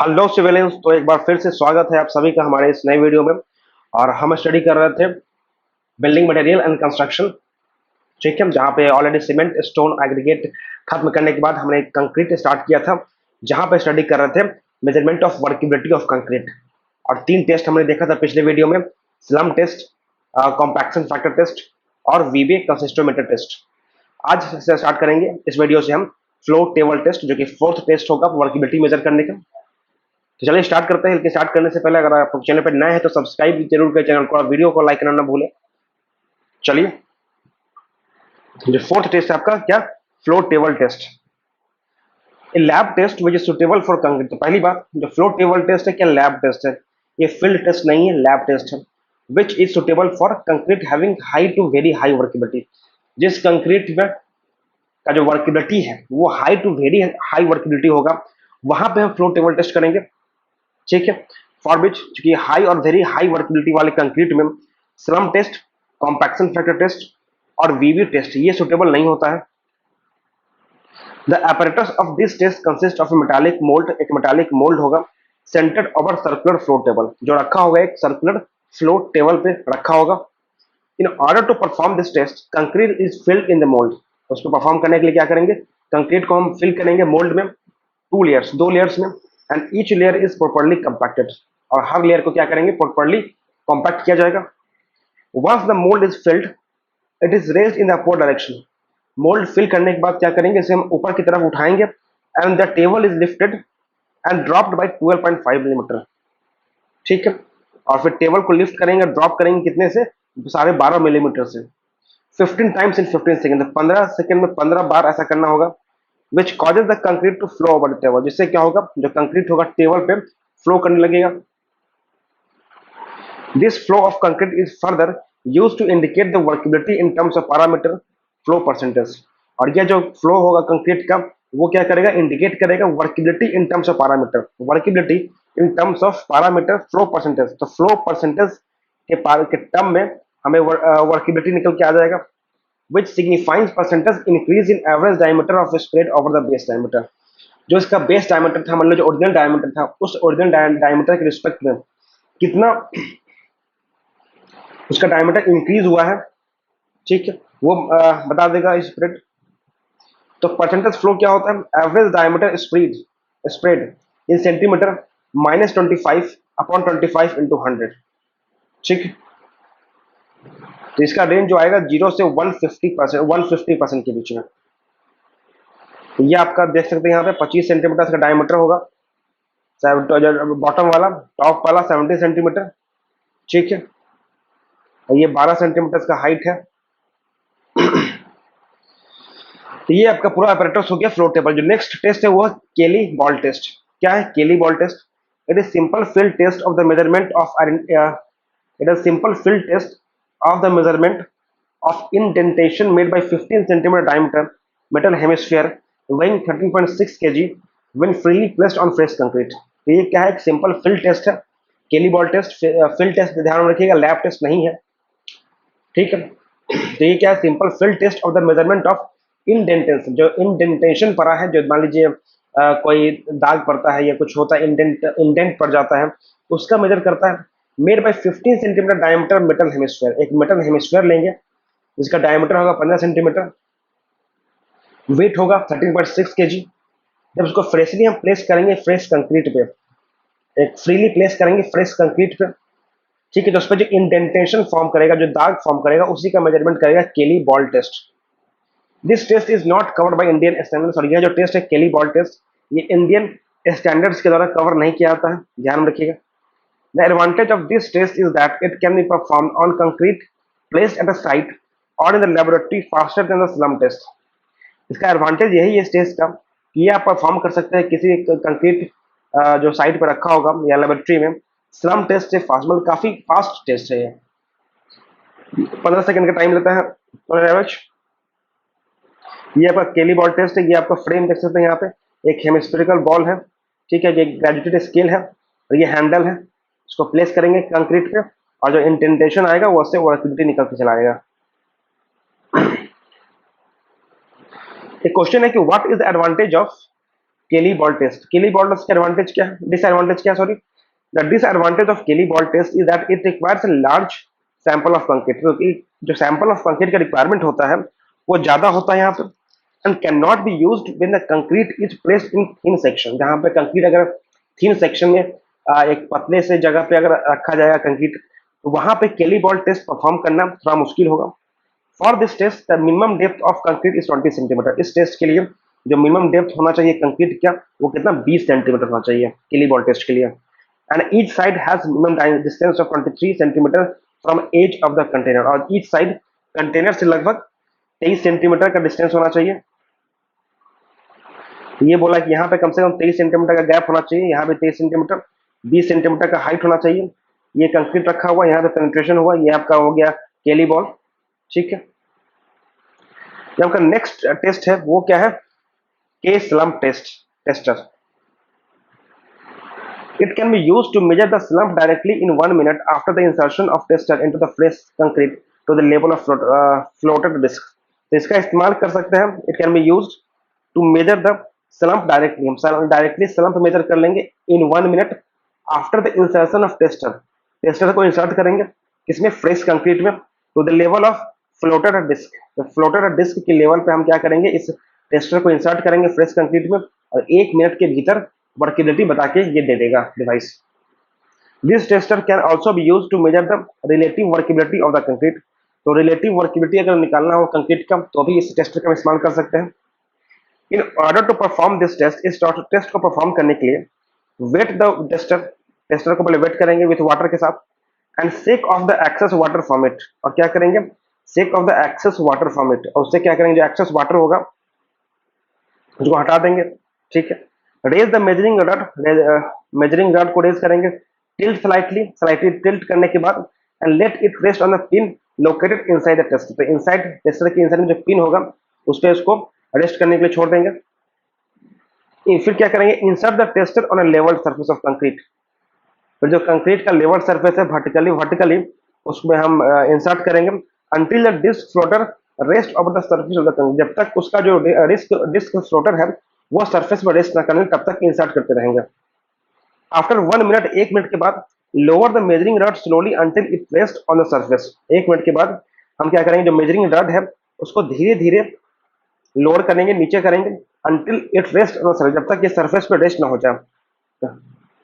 Hello civilians. तो एक बार फिर से स्वागत है आप सभी का हमारे इस नए वीडियो में। और हम स्टडी कर रहे थे बिल्डिंग मटेरियल एंड कंस्ट्रक्शन। ठीक है, जहाँ पे ऑलरेडी सीमेंट स्टोन एग्रीगेट खत्म करने के बाद हमने कंक्रीट स्टार्ट किया था, जहाँ पे स्टडी कर रहे थे measurement of workability of concrete. और 3 टेस्ट हमने देखा था पिछले वीडियो में: slump test, compaction factor test और वीबी कंसिस्टोमीटर टेस्ट। आज से स्टार्ट करेंगे इस वीडियो से हम फ्लो टेबल टेस्ट, जो कि 4th टेस्ट होगा वर्केबिलिटी मेजर करने का। तो चलिए स्टार्ट करते हैं। स्टार्ट करने से पहले अगर आप चैनल पर नए हैं तो सब्सक्राइब जरूर करें चैनल को और वीडियो को लाइक करना ना भूलें। चलिए, जो 4th टेस्ट है आपका क्या? Flow table test. A lab test which is suitable for concrete. तो पहली बात, जो फ्लो टेबल टेस्ट है क्या लैब टेस्ट है, ये फील्ड टेस्ट नहीं है, लैब टेस्ट है। Which is suitable for concrete having high to very high workability. जिस कंक्रीट में का जो वर्केबिलिटी है वो high to very high workability होगा, वहां पे हम फ्लो टेबल टेस्ट करेंगे। ठीक है, फॉर विच चूंकि हाई और वेरी हाई वर्केबिलिटी वाले कंक्रीट में slump test, compaction factor test और वीवी टेस्ट ये सुटेबल नहीं होता है। The apparatus of this test consist of metallic mould. एक मेटालिक मोल्ड होगा centred over circular flow table, जो रखा होगा एक सर्कुलर फ्लो टेबल पे रखा होगा। In order to perform this test concrete is filled in the mould. उसको परफॉर्म करने के लिए क्या करेंगे, कंक्रीट को हम फिल करेंगे मोल्ड में 2 लेयर्स में, and each layer is properly compacted. और हर लेयर को क्या करेंगे, प्रॉपर्ली कॉम्पैक्ट किया जाएगा। Once the mould is filled it is raised in the upper direction. Mould fill करने के बाद क्या करेंगे, इसे हम ऊपर की तरफ उठाएंगे and the table is lifted and dropped by 12.5 millimetre. ठीक है, और फिर टेबल को लिफ्ट करेंगे, ड्रॉप करेंगे कितने से, 12.5 मिलीमीटर से। 15 टाइम्स इन 15 सेकंड, 15 सेकंड में 15 बार ऐसा करना होगा। Which causes the concrete to flow over the table. जिससे क्या होगा, जो कंक्रीट होगा टेबल पे फ्लो करने लगेगा। This flow of concrete is further use to indicate the workability in terms of parameter flow percentage. और यह जो फ्लो होगा कंक्रीट का, वो क्या करेगा, इंडिकेट करेगा workability in terms of parameter, workability in terms of parameter flow percentage. तो फ्लो परसेंटेज के टर्म में हमें वर्केबिलिटी निकल के आ जाएगा। which signifies percentage increase in average diameter of spread over the base diameter। जो इसका बेस डायमीटर था, मतलब जो ओरिजिनल डायमीटर था, उस ओरिजिनल डायमीटर के रिस्पेक्ट में कितना उसका डायमीटर इंक्रीज हुआ है, ठीक है, वो बता देगा स्प्रेड। तो परसेंटेज फ्लो क्या होता है, average diameter spread in centimetre -25 upon 25 into 100। ठीक है, तो इसका रेंज जो आएगा 0 से 150% के बीच में। तो ये आपका देख सकते हैं यहाँ पे 25 सेंटीमीटर का डायमीटर होगा, बॉटम वाला, टॉप वाला 70 सेंटीमीटर। ठीक है, और ये 12 सेंटीमीटर का हाइट है। तो ये आपका पूरा apparatus हो गया फ्लो टेबल। जो नेक्स्ट टेस्ट है वो केली बॉल टेस्ट। क्या है Kelly ball test? It is simple field test of the measurement of it is simple field test of the measurement of indentation made by 15 centimeter diameter metal hemisphere weighing 13.6 kg when freely placed on fresh concrete। तो ये क्या है, एक simple field test है, Kelly ball test. Field test ध्यान रखिएगा, lab test नहीं है। ठीक है, तो ये क्या है, simple field test of the measurement of indentation. जो इंडेंटेशन पड़ा है, जो मान लीजिए कोई दाग पड़ता है या कुछ होता है, इंडेंट पड़ जाता है, उसका मेजर करता है। Made by 15 centimetre diameter metal hemisphere. एक मेटल हेमिस्फीयर लेंगे जिसका डायमीटर होगा 15 सेंटीमीटर, वेट होगा 13.6 kg। जब उसको फ्रेशली हम प्लेस करेंगे फ्रेश कंक्रीट पे, एक फ्रीली प्लेस करेंगे फ्रेश कंक्रीट पे, ठीक है, तो उस पर जो इंडेंटेशन फॉर्म करेगा, जो दाग फॉर्म करेगा, उसी का मेजरमेंट करेगा Kelly ball test. This test is not covered by Indian standards. और यह जो टेस्ट है केली बॉल टेस्ट, ये इंडियन स्टैंडर्ड्स के द्वारा कवर नहीं किया जाता है, ध्यान रखिएगा। The advantage of this test is that it can be perform on concrete placed at a site और in the laboratory faster than the slump test. इसका एडवांटेज यही है इस टेस्ट का कि ये आप परफॉर्म कर सकते हैं किसी कंक्रीट जो साइट पर रखा होगा या लेबोरेटरी में। स्लम टेस्ट से फास्ट, मतलब काफी फास्ट टेस्ट है ये, 15 सेकंड का टाइम लेता है ऑन एवरेज। ये आपका केली बॉल टेस्ट है। ये आपका फ्रेम देख सकते हैं यहाँ पे, एक हेमिस्फेरिकल बॉल है, ठीक है, ये ग्रेजुएटेड स्केल है और ये हैंडल है। इसको प्लेस करेंगे कंक्रीट पे और जो इंडेंटेशन आएगा वो उससे वर्केबिलिटी निकल के चला आएगा। एक क्वेश्चन है कि what is the advantage of Kelly ball test. Kelly ball test का एडवांटेज क्या है, डिसएडवांटेज क्या, sorry, the disadvantage of Kelly ball test is that it requires a large sample of concrete, क्योंकि जो सैंपल ऑफ कंक्रीट का requirement होता है वो ज्यादा होता है यहाँ पे, and can not be used when the concrete is placed in thin section. जहां पे कंक्रीट अगर थिन सेक्शन में एक पतले से जगह पे अगर रखा जाएगा कंक्रीट, तो वहां पे केली बॉल टेस्ट परफॉर्म करना थोड़ा मुश्किल होगा। For this test the minimum depth of concrete is 20 centimetre. इस टेस्ट के लिए जो मिनिमम डेप्थ होना चाहिए कंक्रीट का, वो कितना, 20 सेंटीमीटर होना चाहिए केली बॉल टेस्ट के लिए। And each side has minimum distance of 23 centimetre from edge of the container, और ईच साइड कंटेनर से लगभग 23 सेंटीमीटर का डिस्टेंस होना चाहिए। ये बोला कि यहाँ पे कम से कम 23 सेंटीमीटर का गैप होना चाहिए, यहाँ पे 23 सेंटीमीटर, 20 सेंटीमीटर का हाइट होना चाहिए। ये कंक्रीट रखा हुआ, यहाँ पे पेनिट्रेशन हुआ, ये आपका हो गया केली बॉल, ठीक है। ये आपका नेक्स्ट टेस्ट है, वो क्या है, के slump tester. It can be used to measure the slump directly in 1 minute after the insertion of tester into the fresh concrete to the level of floated disk। तो इसका इस्तेमाल कर सकते हैं, it can be used to measure the slump directly। हम directly slump major कर लेंगे in 1 minute after the insertion of tester। Tester को इंसर्ट करेंगे किसमें, फ्रेश कंक्रीट में, to the level of floated disk। तो floated disk के level पे हम क्या करेंगे, इस टेस्टर को इंसर्ट करेंगे फ्रेश कंक्रीट में, और 1 मिनट के भीतर वर्केबिलिटी बता के ये दे देगा device. This tester can also be use to measure the relative workability of the concrete. तो रिलेटिव वर्केबिलिटी अगर निकालना हो कंक्रीट का, तो भी इस टेस्टर का इस्तेमाल कर सकते हैं। In order to perform this test, इस टेस्ट को परफॉर्म करने के लिए वेट द टेस्टर को पहले वेट करेंगे विथ वाटर के साथ, and sake of the excess water from it. और क्या करेंगे, sake of the excess water from it, और उससे क्या करेंगे, जो एक्सेस वाटर होगा उसको हटा देंगे, ठीक है। रेज द मेजरिंग रड को रेज करेंगे, टिल्ट स्लाइटली टिल्ट करने के बाद, and let it rest on the pin located inside the test. तो इनसाइड टेस्टर के इनसाइड में जो पिन होगा उस पर इसको रेस्ट करने के लिए छोड़ देंगे। फिर क्या करेंगे, insert the tester on a level surface of concrete. फिर जो कंक्रीट का लेवल सरफेस है वर्टिकली उसमें हम इंसर्ट करेंगे, until the disc floater rest of the surface of the concrete. जब तक उसका जो डिस्क फ्लोटर है वो सरफेस पर रेस्ट ना करने, तब तक इंसर्ट करते रहेंगे। आफ्टर 1 मिनट, 1 मिनट के बाद, lower the measuring rod slowly until it rest on the surface. 1 minute के बाद हम क्या करेंगे, जो मेजरिंग रड है उसको धीरे धीरे लोअर करेंगे, नीचे करेंगे, until it rest on the surface, जब तक ये सरफेस पे रेस्ट ना हो जाए,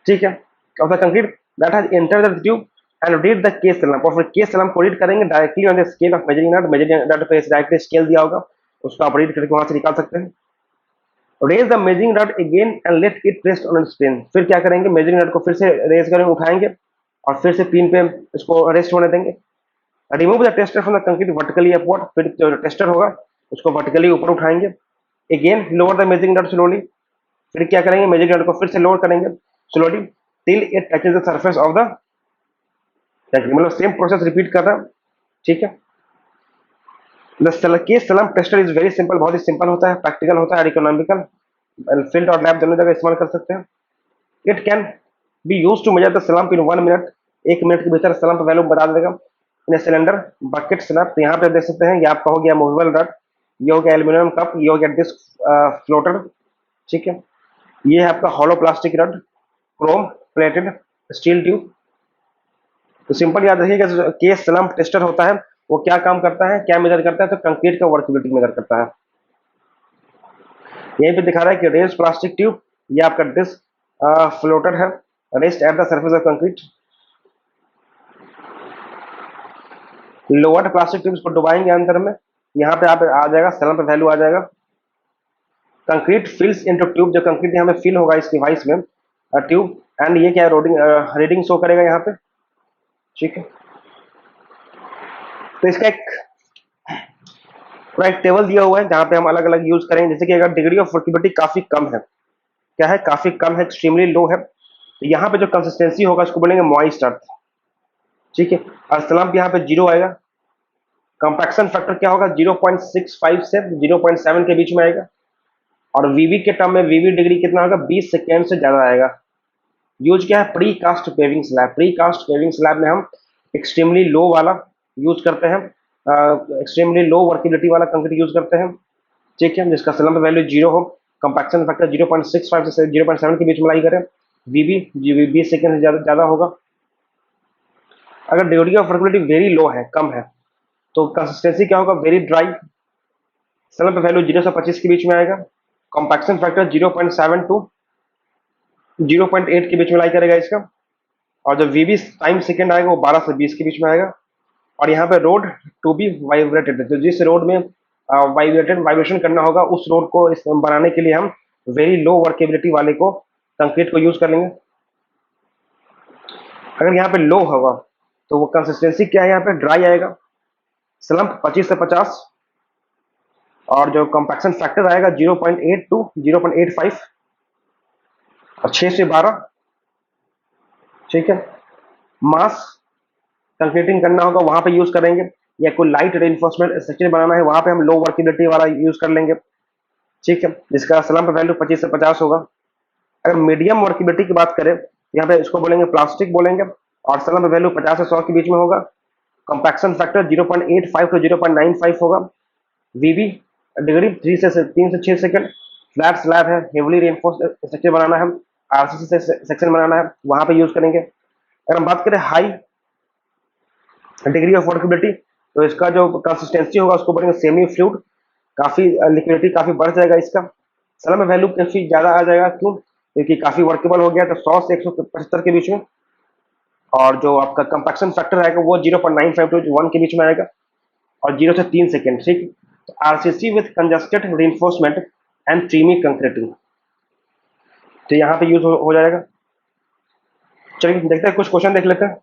ठीक है। Of the concrete that has entered the tube and read the K slump, और फिर के स्लम्प को रीड करेंगे directly on the scale of measuring rod. Measuring rod पे डायरेक्टली स्केल दिया होगा, उसको आप रीड करके वहां से निकाल सकते हैं। Raise the measuring rod again and let it rest on its pin. फिर क्या करेंगे, मेजरिंग रड को फिर से रेज करेंगे, उठाएंगे, और फिर से पिन पे इसको रेस्ट होने देंगे। Remove the tester from the concrete vertically upward. फिर जो टेस्टर होगा उसको वर्टिकली ऊपर उठाएंगे। Again lower the measuring rod slowly. फिर क्या करेंगे, मेजरिंग रड को फिर से लोअर करेंगे slowly till it touches the surface of the concrete. मतलब सेम प्रोसेस रिपीट कर रहा है, ठीक है। के slump tester is very simple, बहुत ही सिंपल होता है, प्रैक्टिकल होता है, इकोनॉमिकल, फील्ड और लैब दोनों जगह इस्तेमाल कर सकते हैं। It can be use to measure the slump in 1 minute. 1 minute के भीतर स्लम्प वैल्यू बता देगा। इन सिलेंडर बकेट स्लम्प, यहाँ पे देख सकते हैं, ये आपका हो गया मूवेबल रड, ये हो गया एल्यूमिनियम कप, ये हो गया डिस्क फ्लोटर, ठीक है। ये है आपका hollow plastic rod, chrome plated steel tube. तो सिंपल याद रखिएगा, के स्लम्प टेस्टर होता है वो क्या काम करता है, क्या मेजर करता है, तो कंक्रीट का वर्केबिलिटी मेजर करता है। यहीं पे दिखा रहा है कि रेज प्लास्टिक ट्यूब, ये आपका डिस्क फ्लोटर है, rest at the surface of concrete. Lower plastic tubes को डुबाएंगे अंदर में, यहाँ पे आप आ जाएगा स्लम्प वैल्यू आ जाएगा। कंक्रीट फिल्स इनटू ट्यूब, जो कंक्रीट यहाँ पे फिल होगा इस डिवाइस में ट्यूब, एंड ये क्या है, रीडिंग शो करेगा यहाँ पे, ठीक है। तो इसका एक टेबल दिया हुआ है जहां पे हम अलग अलग यूज करेंगे। जैसे कि अगर डिग्री ऑफ वर्केबिलिटी काफी कम है, क्या है, काफी कम है, एक्सट्रीमली लो है, तो यहाँ पे जो कंसिस्टेंसी होगा उसको बोलेंगे मॉइस्ट अर्थ, ठीक है। और स्लम्प यहाँ पे 0 आएगा। कंपैक्शन फैक्टर क्या होगा, 0.65 से 0.7 के बीच में आएगा। और वीवी के टर्म में वीवी डिग्री कितना होगा, 20 सेकेंड से ज्यादा आएगा। यूज क्या है, precast paving slab. Precast paving slab में हम एक्सट्रीमली लो वाला यूज करते हैं, एक्सट्रीमली लो वर्केबिलिटी वाला कंक्रीट यूज करते हैं, ठीक है, जिसका स्लम्प वैल्यू 0 हो। कंपैक्शन फैक्टर 0.65 से 0.7 के बीच में लाई करें, वीबी 20 सेकेंड से ज़्यादा होगा। अगर degree of workability very low है, कम है, तो कंसिस्टेंसी क्या होगा, वेरी ड्राई, स्लम्प वैल्यू 0 से 25 के बीच में आएगा, कंपैक्शन फैक्टर 0.7 टू 0.8 के बीच में लाई करेगा इसका, और जो वीबी टाइम सेकेंड आएगा वो 12 से 20 के बीच में आएगा। और यहाँ पे रोड टू बी वाइब्रेटेड, तो जिस रोड में वाइब्रेशन करना होगा उस रोड को बनाने के लिए हम वेरी लो वर्केबिलिटी वाले को कंक्रीट को यूज कर लेंगे। अगर यहाँ पे लो होगा तो वो कंसिस्टेंसी क्या है, यहाँ पे ड्राई आएगा, स्लम्प 25 से 50, और जो कंपैक्शन फैक्टर आएगा 0.8 टू 0.85, और 6 से 12, ठीक है। मास कंक्रीटिंग करना होगा वहां पे यूज करेंगे, या कोई लाइट रेनफोर्समेंट स्ट्रक्चर बनाना है वहां पे हम लो वर्केबिलिटी वाला यूज कर लेंगे, ठीक है, जिसका स्लम्प वैल्यू 25 से 50 होगा। अगर मीडियम वर्केबिलिटी की बात करें, यहाँ पे इसको बोलेंगे प्लास्टिक बोलेंगे, और स्लम्प वैल्यू 50 से 100 के बीच में होगा, कंपैक्शन फैक्टर 0.85 टू 0.95 होगा, वीबी डिग्री 3 से 6 सेकंड, फ्लैट स्लैब है, हेवली रेनफोर्स स्ट्रक्चर बनाना है, आरसीसी से सेक्शन बनाना है, वहां पे यूज करेंगे। अगर हम बात करें हाई डिग्री ऑफ वर्केबिलिटी, तो इसका जो कंसिस्टेंसी होगा उसको बोलेंगे सेमी फ्लूइड, काफी लिक्विडिटी काफी बढ़ जाएगा इसका, स्लम्प वैल्यू काफी ज्यादा आ जाएगा, क्यों, क्योंकि काफी वर्केबल हो गया, तो 100 से 175 के बीच में। और जो आपका कंपैक्शन फैक्टर आएगा वो 0.95 टू 1 के बीच में आएगा, और 0 से 3 सेकेंड, ठीक। तो RCC with congested reinforcement and tremie concreting, तो यहाँ पे यूज हो जाएगा। चलिए देखते हैं, कुछ क्वेश्चन देख लेते हैं।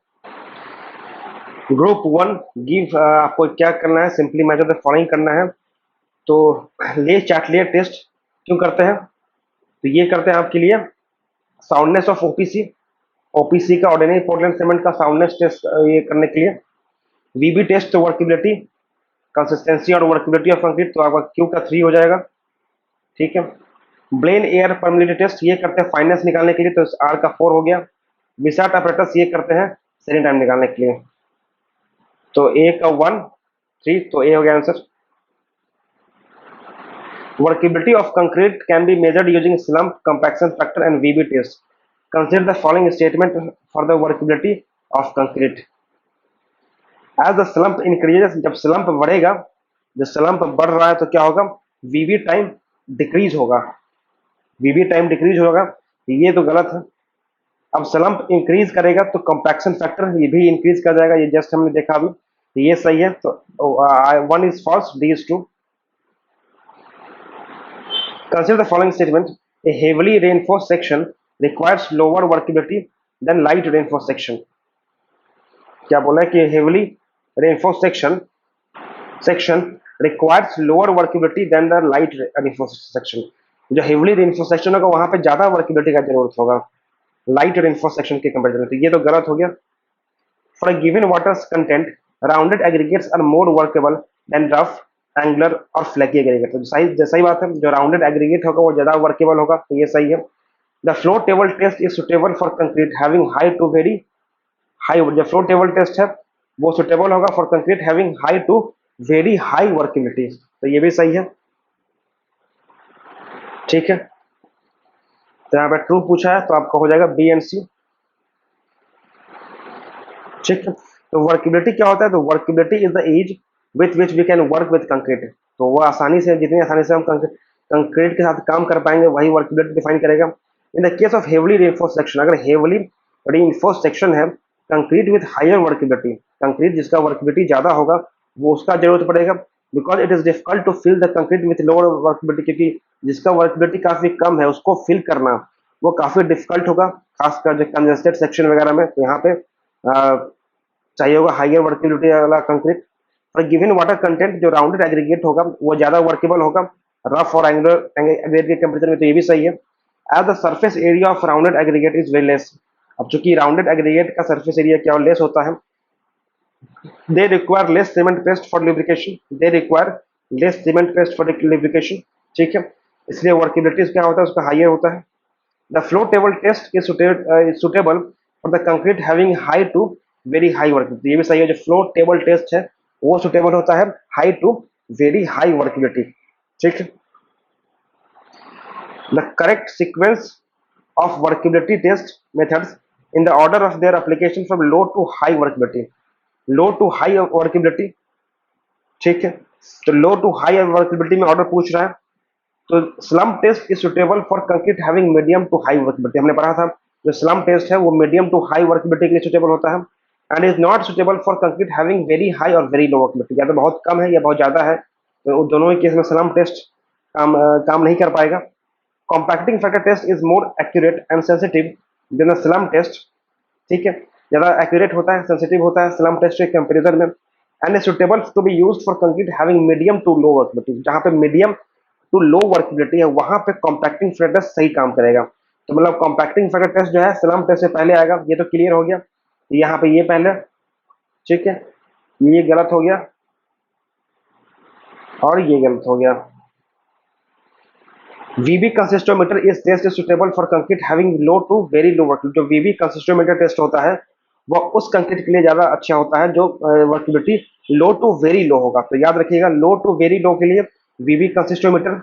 ग्रुप 1 गिव, आपको क्या करना है, सिंपली मेजर द फॉलोइंग करना है। तो ले चार्टलियर टेस्ट क्यों करते हैं, तो ये करते हैं आपके लिए साउंडनेस ऑफ ओपीसी, ओपीसी का ऑर्डिनरी पोर्टलैंड सीमेंट का साउंडनेस टेस्ट ये करने के लिए। वीबी टेस्ट तो वर्केबिलिटी, कंसिस्टेंसी और वर्केबिलिटी ऑफ कंक्रीट, तो आपका क्यू का 3 हो जाएगा, ठीक है। ब्लेन एयर परमिलिटी टेस्ट ये करते हैं फाइनेंस निकालने के लिए, तो आर का 4 हो गया। विसाट अपरेटस ये करते हैं सेलिंग टाइम निकालने के लिए, तो ए का 1 3, तो ए हो गया answer. Workability of concrete can be measured using slump, compaction factor and VB test. Consider the following statement for the workability of concrete. As the slump increases, जब स्लम्प बढ़ेगा, जब स्लम्प बढ़ रहा है तो क्या होगा, वीबी टाइम डिक्रीज होगा, वीबी टाइम डिक्रीज होगा, ये तो गलत है। अब स्लम्प इंक्रीज करेगा तो कंपैक्शन फैक्टर ये भी इंक्रीज कर जाएगा, ये जस्ट हमने देखा अभी, तो ये सही है, तो 1 is false, D is true. Consider the following statement: a heavily reinforced section requires lower workability than light reinforced section. क्या बोला है कि heavily reinforced section requires lower workability than the light reinforced section. जो heavily reinforced section होगा वहां पे ज्यादा workability का जरूरत होगा light reinforced section के कंपेरिजन में, तो ये तो गलत हो गया। For a given water's content, rounded aggregates are more workable than rough, angular और फ्लैकी एग्रीगेट, तो सही बात है, जो राउंडेड एग्रीगेट होगा वो ज्यादा वर्केबल होगा, तो ये सही है। The flow table test is suitable for concrete having high to very high, जो फ्लो टेबल टेस्ट है वो सुटेबल होगा for concrete having high to very high workability, तो ये भी सही है, ठीक है। तो यहाँ पे ट्रू पूछा है तो आपका हो जाएगा बी एंड सी, ठीक है। तो वर्केबिलिटी क्या होता है, तो workability is the as with which we can work with concrete, तो वो आसानी से, जितनी आसानी से हम कंक्रीट के साथ काम कर पाएंगे वही वर्केबिलिटी डिफाइन करेगा। In the case of heavily reinforce section, अगर हेवली रेनफोर्स सेक्शन है concrete with higher workability, concrete जिसका वर्केबिलिटी ज्यादा होगा वो उसका जरूरत पड़ेगा, because it is difficult to fill the concrete with lower workability, क्योंकि जिसका वर्केबिलिटी काफी कम है उसको फिल करना वो काफी डिफिकल्ट होगा, खासकर जो कंजेस्टेड सेक्शन वगैरह में, तो यहाँ पे चाहिए होगा हायर वर्केबिलिटी वाला कंक्रीट। और गिवन वाटर कंटेंट, जो राउंडेड एग्रीगेट होगा वो ज्यादा वर्केबल होगा रफ और एंगुलर एग्रीगेट के कंपेरिजन में, तो ये भी सही है। As the surface area of rounded aggregate is very less, अब चूंकि राउंडेड एग्रीगेट का सरफेस एरिया क्या लेस होता है, they require less cement paste for lubrication, they require less cement paste for lubrication, ठीक है, इसलिए वर्केबिलिटी क्या होता है उसका हायर होता है। The flow table test is suitable for the concrete having high to very high workability, ये भी सही है, जो फ्लो टेबल टेस्ट है वो सुटेबल होता है high to very high workability, ठीक है। The correct sequence of workability test methods in the order of their application from low to high workability. Low to high workability, ठीक है, तो low to high workability में order पूछ रहा है, तो slump test is suitable for concrete having medium to high workability. हमने पढ़ा था जो स्लम्प टेस्ट है वो मीडियम टू हाई वर्केबिलिटी के लिए सुटेबल होता है, and is not suitable for concrete having very high और वेरी लो वर्केबिलिटी, या तो बहुत कम है या बहुत ज्यादा है, तो दोनों ही केस में स्लम्प टेस्ट काम नहीं कर पाएगा। Compacting factor test is more accurate and sensitive than the slump test, ठीक है, ज्यादा एक्यूरेट होता है, सेंसिटिव होता है स्लम्प टेस्ट के कंपैरिजन में, and is suitable to be used for concrete having medium to low workability. जहां पे मीडियम टू लो वर्केबिलिटी है वहां पे कॉम्पैक्टिंग फैक्टर टेस्ट सही काम करेगा। तो मतलब कॉम्पैक्टिंग फैक्टर टेस्ट जो है स्लम्प टेस्ट से पहले आएगा, ये तो क्लियर हो गया, यहाँ पे ये पहले, ठीक है, ये गलत हो गया और ये गलत हो गया। VB consistometer is test suitable for concrete having low to very low workability. जो VB कंसिस्टोमीटर टेस्ट होता है वो उस कंक्रीट के लिए ज्यादा अच्छा होता है जो workability low to very low होगा। तो याद रखिएगा लो टू वेरी लो के लिए VB कंसिस्टोमीटर,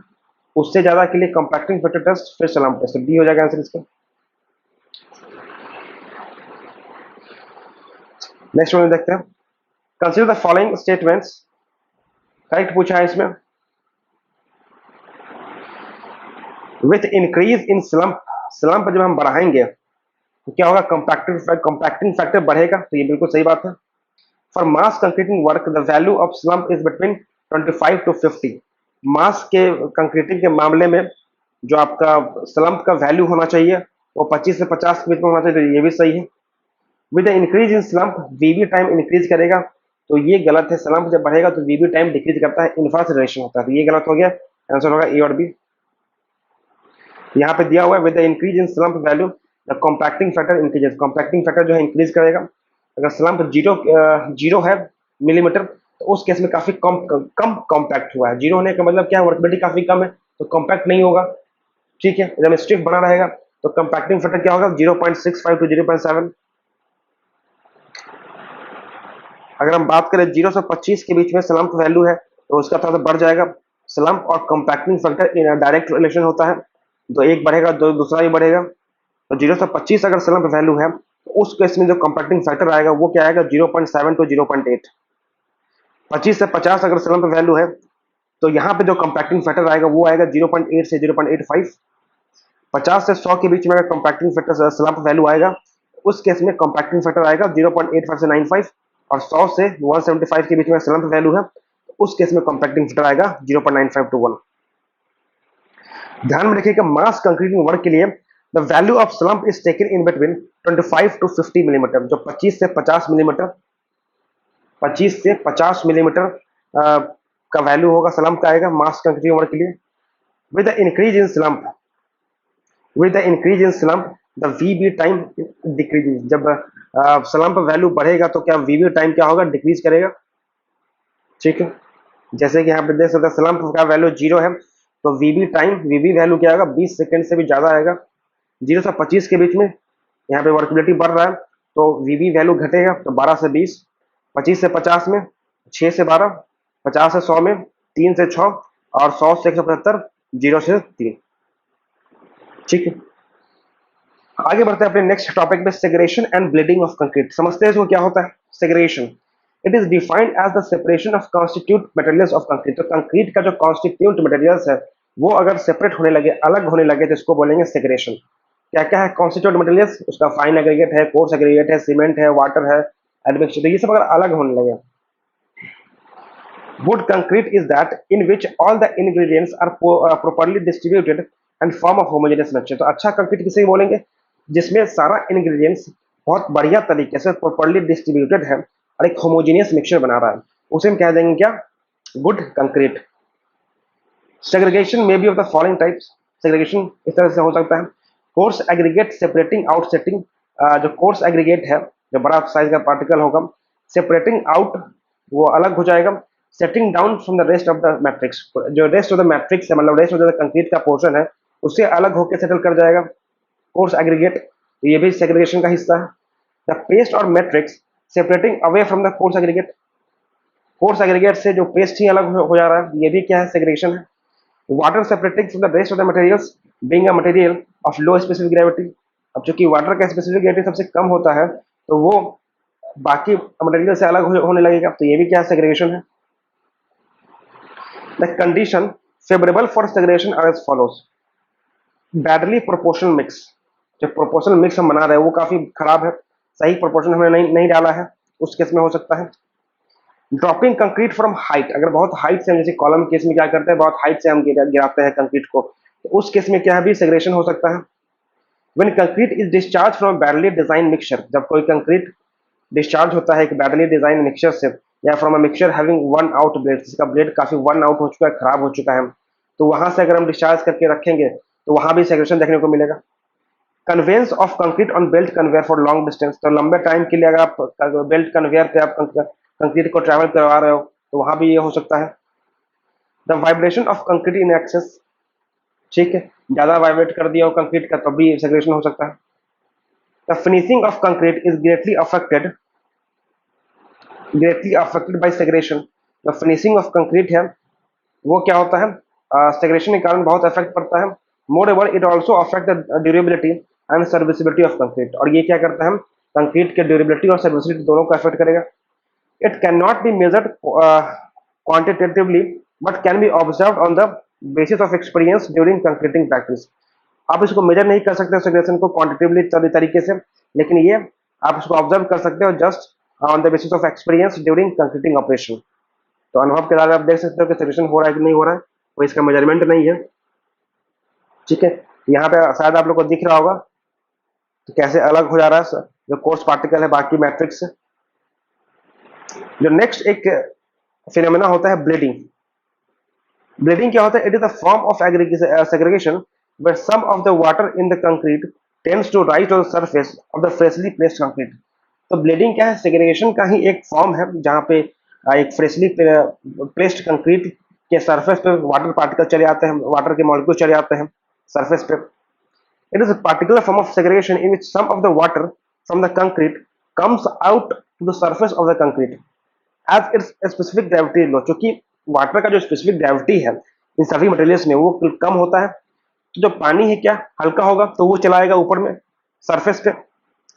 उससे ज्यादा के लिए कॉम्पैक्टिंग फैक्टर टेस्ट, फिर सलाम टेस्ट, डी हो जाएगा आंसर इसका। नेक्स्ट वन देखते हैं, consider the following statements, correct पूछा है इसमें, with increase in slump, slump जब हम बढ़ाएंगे तो क्या होगा, कंपैक्टिंग फैक्टर बढ़ेगा, तो ये बिल्कुल सही बात है। For mass concreting work the value of slump is between 25 to 50। Mass के कंक्रीटिंग के मामले में जो आपका स्लम्प का वैल्यू होना चाहिए वो 25 से 50 के बीच में होना चाहिए, तो ये भी सही है। With the increase in slump VB time increase करेगा, तो ये गलत है, स्लम्प जब बढ़ेगा तो वीबी टाइम डिक्रीज करता है, इन्वर्स रिलेशन होता है, तो ये गलत हो गया, आंसर होगा ए और बी। यहाँ पे दिया हुआ है with the increase in slump value the compacting factor increases, compacting factor जो है इंक्रीज करेगा। अगर स्लम्प जीरो है मिलीमीटर तो उस केस में काफी कम कॉम्पैक्ट हुआ है, जीरो होने का मतलब क्या है, वर्कबिलिटी काफी कम है तो कॉम्पैक्ट नहीं होगा, ठीक है, जब स्टिफ बना रहेगा तो कॉम्पैक्टिंग फैक्टर क्या होगा 0.65 टू 0.7। अगर हम बात करें 0 से 25 के बीच में स्लम्प वैल्यू है तो उसका थोड़ा सा बढ़ जाएगा, स्लम्प और compacting factor in direct relation होता है, तो एक बढ़ेगा तो दूसरा भी बढ़ेगा, तो 0 से 25 अगर स्लम्प वैल्यू है तो उस केस में जो कॉम्पैक्टिंग फैक्टर आएगा वो क्या आएगा 0.7 टू 0.8। 25 से 50 अगर स्लम्प वैल्यू है तो यहाँ पे जो कॉम्पैक्टिंग फैक्टर आएगा वो आएगा 0.8 से 0.85। 50 से 100 के बीच में अगर कॉम्पैक्टिंग फैक्टर स्लम्प वैल्यू आएगा उस केस में कॉम्पैक्टिंग फैक्टर आएगा 0.85 से 95, और 100 से 175 के बीच में स्लम्प वैल्यू है तो उस केस में कॉम्पैक्टिंग फैक्टर आएगा 0.95 टू 1। ध्यान में रखिएगा मास कंक्रीटिंग वर्क के लिए the value of slump is taken in between 25 to 50 millimetre, जो 25 से 50 मिलीमीटर, 25 से 50 मिलीमीटर का वैल्यू होगा स्लम्प का आएगा मास कंक्रीटिंग वर्क के लिए। With the increase in slump, with the increase in slump the VB time decrease, जब स्लम्प वैल्यू बढ़ेगा तो क्या वीबी टाइम क्या होगा, डिक्रीज करेगा, ठीक है, जैसे कि यहाँ पे देख सकते हैं स्लम्प का वैल्यू 0 है तो वीबी टाइम, वीबी वैल्यू क्या होगा 20 सेकंड से भी ज्यादा आएगा। 0 से 25 के बीच में यहाँ पे वर्कबिलिटी बढ़ रहा है तो वीबी वैल्यू घटेगा, तो 12 से 20, 25 से 50 में 6 से 12, 50 से 100 में 3 से 6, और 100 से 175, 0 से 3, ठीक है। आगे बढ़ते हैं अपने नेक्स्ट टॉपिक में, segregation and bleeding of concrete. समझते हैं इसको क्या होता है segregation. It is defined as the separation of constitute materials of concrete. तो कंक्रीट का जो कॉन्स्टिट्यूट मटेरियल्स है वो अगर सेपरेट होने लगे, अलग होने लगे, तो इसको बोलेंगे सेग्रेगेशन। क्या क्या है कॉन्स्टिट्यूट मटेरियल्स, उसका फाइन एग्रीगेट है, कोर्स एग्रीगेट है, सीमेंट है, वाटर है, एडमिक्सचर, ये सब अगर अलग होने लगे। Wood concrete is that in which all the ingredients are properly distributed and form a homogeneous mixture। तो अच्छा कंक्रीट किसे बोलेंगे, जिसमें सारा इंग्रेडिएंट्स बहुत बढ़िया तरीके से प्रॉपर्ली डिस्ट्रीब्यूटेड है और एक होमोजेनियस मिक्सचर बना रहा है, उसे हम कह देंगे क्या, गुड कंक्रीट। सेग्रीगेशन में be of the following types, segregation इस तरह से हो सकता है, coarse aggregate separating out setting, जो कोर्स एग्रीगेट है जो बड़ा साइज का पार्टिकल होगा, सेपरेटिंग आउट वो अलग हो जाएगा, setting down from the rest of the matrix, जो रेस्ट ऑफ द मैट्रिक्स है मतलब रेस्ट ऑफ द कंक्रीट का पोर्शन है उससे अलग होकर सेटल कर जाएगा कोर्स एग्रीगेट, ये भी सेग्रीगेशन का हिस्सा है। द पेस्ट और matrix separating away from the coarse aggregate, coarse aggregate से जो पेस्ट ही अलग हो जा रहा है, ये भी क्या है सेग्रीगेशन है। Water separating from the rest of the materials, being a material of low specific gravity. अब चूंकि वाटर का स्पेसिफिक ग्रेविटी सबसे कम होता है तो वो बाकी मटेरियल से अलग होने लगेगा, तो ये भी क्या सेग्रीगेशन है। The condition favourable for segregation are as follows. Badly proportional mix, जो प्रोपोर्शनल मिक्स हम बना रहे हैं वो काफी खराब है, सही प्रोपोर्शन हमने नहीं डाला है, उस केस में हो सकता है। ड्रॉपिंग कंक्रीट फ्रॉम हाइट, अगर बहुत हाइट से हम, जैसे कॉलम केस में क्या करते हैं, बहुत हाइट से हम गिराते हैं कंक्रीट को, तो उस केस में क्या है भी सेग्रेशन हो सकता है। When concrete is discharge from badly design mixture, जब कोई कंक्रीट डिस्चार्ज होता है एक बैडली डिजाइन मिक्सचर से, या from a mixture having one out blade, जिसका ब्लेड काफी वन आउट हो चुका है, खराब हो चुका है, तो वहां से अगर हम डिस्चार्ज करके रखेंगे तो वहां भी सेग्रेशन देखने को मिलेगा। Conveyance of concrete on belt conveyor for long distance, तो लंबे टाइम के लिए अगर आप बेल्ट कन्वेयर पे आप कंक्रीट को ट्रैवल करवा रहे हो तो वहां भी ये हो सकता है। The vibration of concrete in excess, ठीक है, ज्यादा वाइब्रेट कर दिया हो कंक्रीट का तब भी सेग्रेशन हो सकता है। The finishing of concrete is greatly affected by segregation, the finishing of concrete है वो क्या होता है, सेग्रेशन के कारण बहुत इफेक्ट पड़ता है। Moreover it also affect the durability and serviceability of concrete, और ये क्या करता है, कंक्रीट के ड्यूरेबिलिटी और सर्विसिबिलिटी दोनों को अफेक्ट करेगा। It can not be measured quantitatively but can be observe on the basis of experience during concreting practice. आप इसको मेजर नहीं कर सकते सेग्रेशन को क्वांटिटेटिवली तरीके से, लेकिन ये आप इसको ऑब्जर्व कर सकते हो just on the basis of experience during concreting operation. तो अनुभव के द्वारा आप देख सकते हो कि सेग्रेशन हो रहा है कि नहीं हो रहा है, कोई इसका मेजरमेंट नहीं है, ठीक है। यहाँ पे शायद आप लोग को दिख रहा होगा तो कैसे अलग हो जा रहा है जो कोर्स पार्टिकल है बाकी मैट्रिक्स से। जो नेक्स्ट एक फिनोमेना होता है ब्लीडिंग। ब्लीडिंग क्या होता है, it is a form of segregation where some of the water in the concrete tends to rise to the surface of the freshly placed concrete। तो ब्लीडिंग क्या है, सेग्रीगेशन का ही एक फॉर्म है जहां पे एक फ्रेशली प्लेस्ड कंक्रीट के सरफेस पे वाटर पार्टिकल चले आते हैं, वाटर के मॉलिक्यूल चले आते हैं सरफेस पे। It is a particular form of segregation in which some of the water from the concrete comes out to the surface of the concrete as its specific gravity low. क्योंकि water का जो specific gravity है इन सभी materials में वो कम होता है, तो जो पानी है क्या हल्का होगा तो वो चलाएगा ऊपर में सरफेस पे,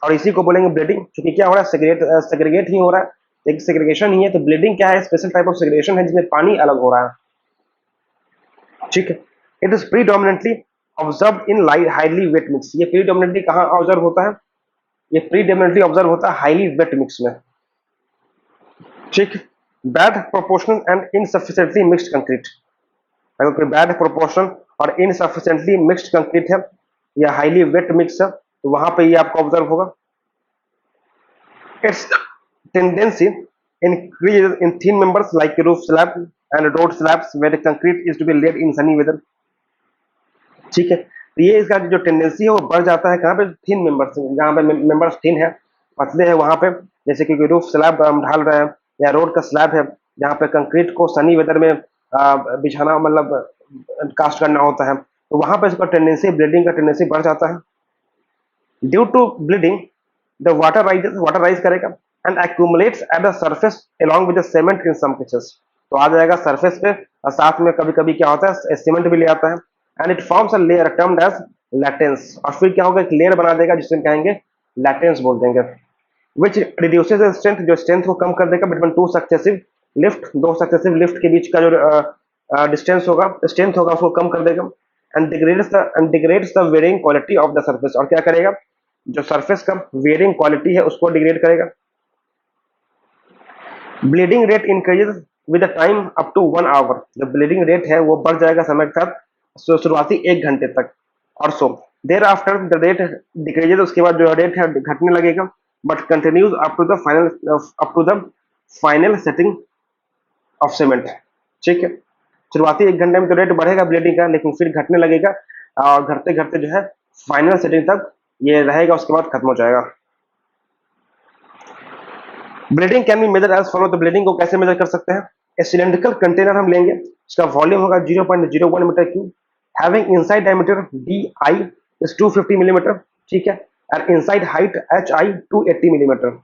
और इसी को बोलेंगे ब्लीडिंग। क्योंकि क्या हो रहा है, सेग्रीगेट ही हो रहा है, एक सेग्रीगेशन ही है। तो ब्लीडिंग क्या है, स्पेशल टाइप ऑफ सेग्रीगेशन है जिसमें पानी अलग हो रहा है, ठीक है। It is predominantly observe in highly wait mix, ये प्रीडोमिनेंटली कहाँ ऑब्जर्व होता है, ये प्रीडोमिनेंटली ऑब्जर्व होता है हाईली वेट मिक्स में, ठीक। Bad proportional and insufficiently mixed concrete, अगर कोई बैड प्रोपोर्शन और इनसफिशिएंटली मिक्स्ड कंक्रीट है या हाईली वेट मिक्स है तो वहां पे ये आपको ऑब्जर्व होगा। It's tendency increases in thin members like roof slab and road slabs where the concrete is to be laid in sunny weather, ठीक है। तो ये इसका जो टेंडेंसी है वो बढ़ जाता है कहाँ पे, थिन मेंबर्स, जहाँ पे मेंबर्स थिन है, पतले है वहां पे, जैसे कि रूफ स्लैब हम ढाल रहे हैं या रोड का स्लैब है जहाँ पे कंक्रीट को सनी वेदर में बिछाना मतलब कास्ट करना होता है, तो वहां पे इसका टेंडेंसी ब्लीडिंग का टेंडेंसी बढ़ जाता है। Due to bleeding the water rise करेगा and accumulates at the surface along with the cement in some cases, तो आ जाएगा सरफेस पे और साथ में कभी कभी क्या होता है सीमेंट भी ले आता है। And it forms a layer termed as laitance, और फिर क्या होगा एक लेयर बना देगा जिसे कहेंगे लैटेंस बोल देंगे, विच रिड्यूसेस द स्ट्रेंथ, जो स्ट्रेंथ को कम कर देगा बिटवीन टू सक्सेसिव लिफ्ट, दो सक्सेसिव लिफ्ट के बीच का जो डिस्टेंस होगा, स्ट्रेंथ होगा उसको कम कर देगा। And degrades the wearing quality of the surface, और क्या करेगा जो सरफेस का वेरिंग क्वालिटी है उसको डिग्रेड करेगा। Bleeding rate increases with the time up to 1 hour, जो ब्लीडिंग रेट है वो बढ़ जाएगा समय के साथ शुरुआती 1 घंटे तक, और so thereafter the rate decreases, उसके बाद जो रेट है घटने लगेगा, but continues up to the final setting of cement, ठीक है। शुरुआती 1 घंटे में तो रेट बढ़ेगा ब्लीडिंग का, लेकिन फिर घटने लगेगा और घटते घटते जो है फाइनल सेटिंग तक ये रहेगा, उसके बाद खत्म हो जाएगा। Bleeding can be measure as follow, तो ब्लीडिंग को कैसे मेजर कर सकते हैं, ए सिलेंड्रिकल कंटेनर हम लेंगे, इसका वॉल्यूम होगा 0.01 metre cube, having inside diameter D I is 250 millimetre, ठीक है, and inside height H I 280 millimetre.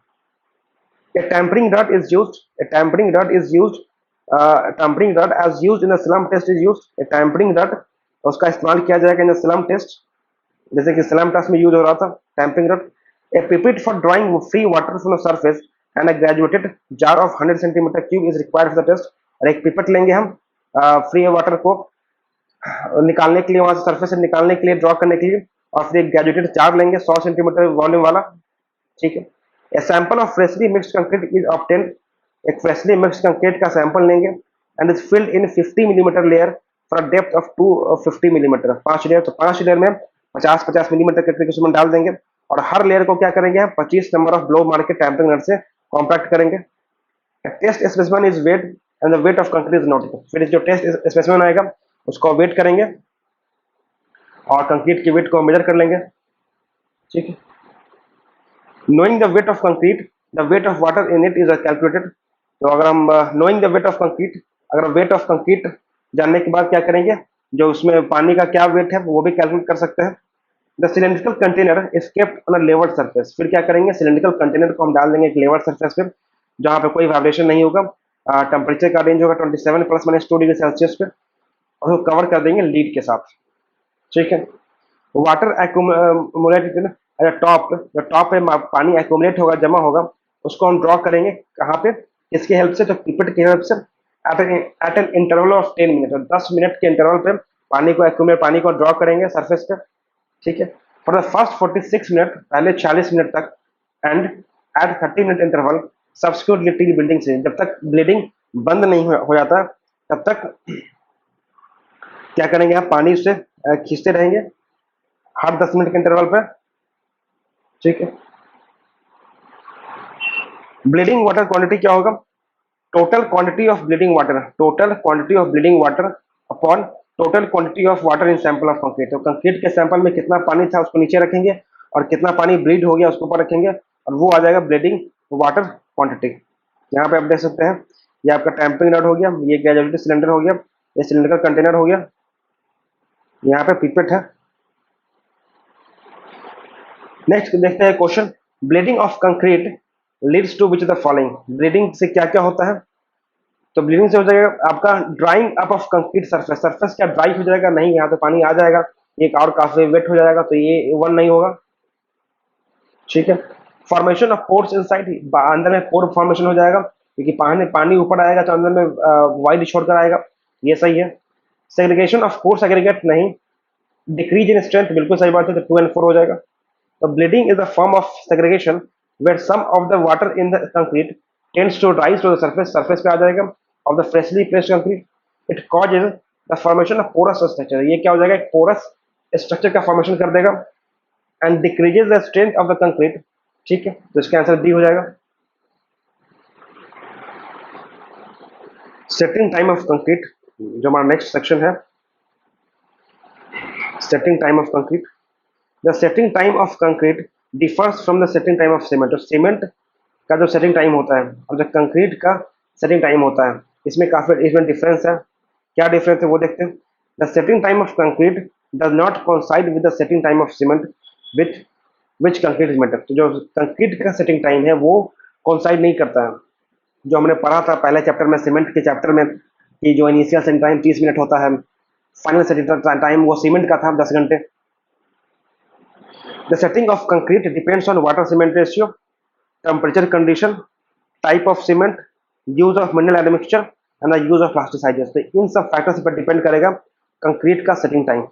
A tampering rod is used. A tampering rod is used. Tampering rod as used in a slump test is used. A tampering rod उसका इस्तेमाल किया जाएगा इन slum test, जैसे कि slum test में use हो रहा था tamping rod. A pipette for drawing free water from the surface and a graduated jar of 100 centimetre cube is required for the test. और एक पिपेट लेंगे हम फ्री वाटर को निकालने के लिए, वहां से सरफेस से निकालने के लिए, ड्रॉ करने के लिए, और फिर एक ग्रेजुएटेड जार लेंगे 100 सेंटीमीटर वॉल्यूम वाला, ठीक है। A sample of freshly mixed concrete is obtained, एक फ्रेशली मिक्स्ड कंक्रीट का सैंपल लेंगे and is filled in 50 millimetre layer for depth of 250 millimetre, 5 layer, तो 5 लेयर में 50-50 मिलीमीटर कंक्रीट उसमें डाल देंगे और हर लेयर को क्या करेंगे हम 25 नंबर ऑफ ब्लो मार के टैंपिंग नट से कॉम्पैक्ट करेंगे। Test specimen is weight and the weight of concrete is noted, फिर जो टेस्ट स्पेसिमेन आएगा उसको वेट करेंगे और कंक्रीट के वेट को मेजर कर लेंगे, ठीक है। knowing the weight of concrete, the weight of water in it is calculated, तो अगर हम knowing the weight of concrete, अगर weight of concrete जानने के बाद क्या करेंगे, जो उसमें पानी का क्या वेट है वो भी कैलकुलेट कर सकते हैं। The cylindrical container is kept on a level surface, फिर क्या करेंगे, सिलेंड्रिकल कंटेनर को हम डाल देंगे एक लेवल सरफेस पे जहाँ पे कोई वाइब्रेशन नहीं होगा, टेम्परेचर का रेंज होगा 27 ± 2 डिग्री सेल्सियस पे, और उसको कवर कर देंगे लीड के साथ, ठीक है। वाटर एक्यूमुलेटेड टॉप, जो टॉप पे पानी एक्यूमुलेट होगा, जमा होगा, उसको हम ड्रॉ करेंगे कहाँ पे, इसकी हेल्प से, तो पिपेट की हेल्प से, at an interval of 10 minute, 10 minute के इंटरवल पे पानी को ड्रॉ करेंगे सरफेस पे, ठीक है। फॉर द फर्स्ट 46 मिनट, पहले 40 मिनट तक, and at 30 minute interval subsequently till bleeding से, जब तक ब्लीडिंग बंद नहीं हो जाता तब तक क्या करेंगे, आप पानी से खींचते रहेंगे हर 10 मिनट के इंटरवल पे, ठीक है। ब्लीडिंग वाटर क्वांटिटी क्या होगा, total quantity of bleeding water, total quantity of bleeding water upon total quantity of water in sample of concrete, तो कंक्रीट के सैंपल में कितना पानी था उसको नीचे रखेंगे और कितना पानी ब्लीड हो गया उसको ऊपर रखेंगे और वो आ जाएगा ब्लीडिंग वाटर क्वांटिटी। यहाँ पे आप देख सकते हैं, ये आपका टैंपिंग रड हो गया, ये ग्रेजुएटेड सिलेंडर हो गया, ये सिलेंडर का कंटेनर हो गया, यहाँ पे पिपेट है। नेक्स्ट देखते हैं question, bleeding of concrete leads to which of the following, bleeding से क्या क्या होता है, तो ब्लीडिंग से हो जाएगा आपका drawing up of concrete surface, surface क्या ड्राई हो जाएगा, नहीं, यहाँ तो पानी आ जाएगा, एक और काफी वेट हो जाएगा, तो ये वन नहीं होगा, ठीक है। फॉर्मेशन ऑफ पोर्स इनसाइड, अंदर में पोर फॉर्मेशन हो जाएगा क्योंकि पानी ऊपर आएगा तो अंदर में वाइड छोड़कर आएगा, ये सही है। सेग्रीगेशन ऑफ पोर्स एग्रीगेट नहीं, डिक्रीज इन स्ट्रेंथ बिल्कुल सही बात है, तो 2 and 4 हो जाएगा। तो bleeding is a form of segregation where some of the water in the concrete tends to rise to the surface पे आ जाएगा of the freshly placed concrete. It causes the formation of porous structure. ये क्या हो जाएगा, एक porous structure का formation कर देगा and decreases the strength of the concrete, ठीक है, तो इसका आंसर डी हो जाएगा। सेटिंग टाइम ऑफ कंक्रीट, जो हमारा नेक्स्ट सेक्शन है, setting time of concrete. The setting time of concrete differs from the setting time of cement, तो सीमेंट का जो सेटिंग टाइम होता है और जो कंक्रीट का सेटिंग टाइम होता है, इसमें डिफरेंस है। क्या डिफरेंस है वो देखते हैं। The setting time of concrete does not coincide with the setting time of cement with which concrete is metal, तो जो कंक्रीट का सेटिंग टाइम है वो कोइंसाइड नहीं करता है। जो हमने पढ़ा था पहले चैप्टर में, सीमेंट के चैप्टर में, कि जो इनिशियल सेटिंग टाइम 30 मिनट होता है, फाइनल सेटिंग टाइम वो सीमेंट का था 10 घंटे। The setting of concrete depends on water cement ratio, temperature condition, type of cement, use of mineral admixture and the use of plasticizers, तो इन सब factors पर depend करेगा कंक्रीट का setting time.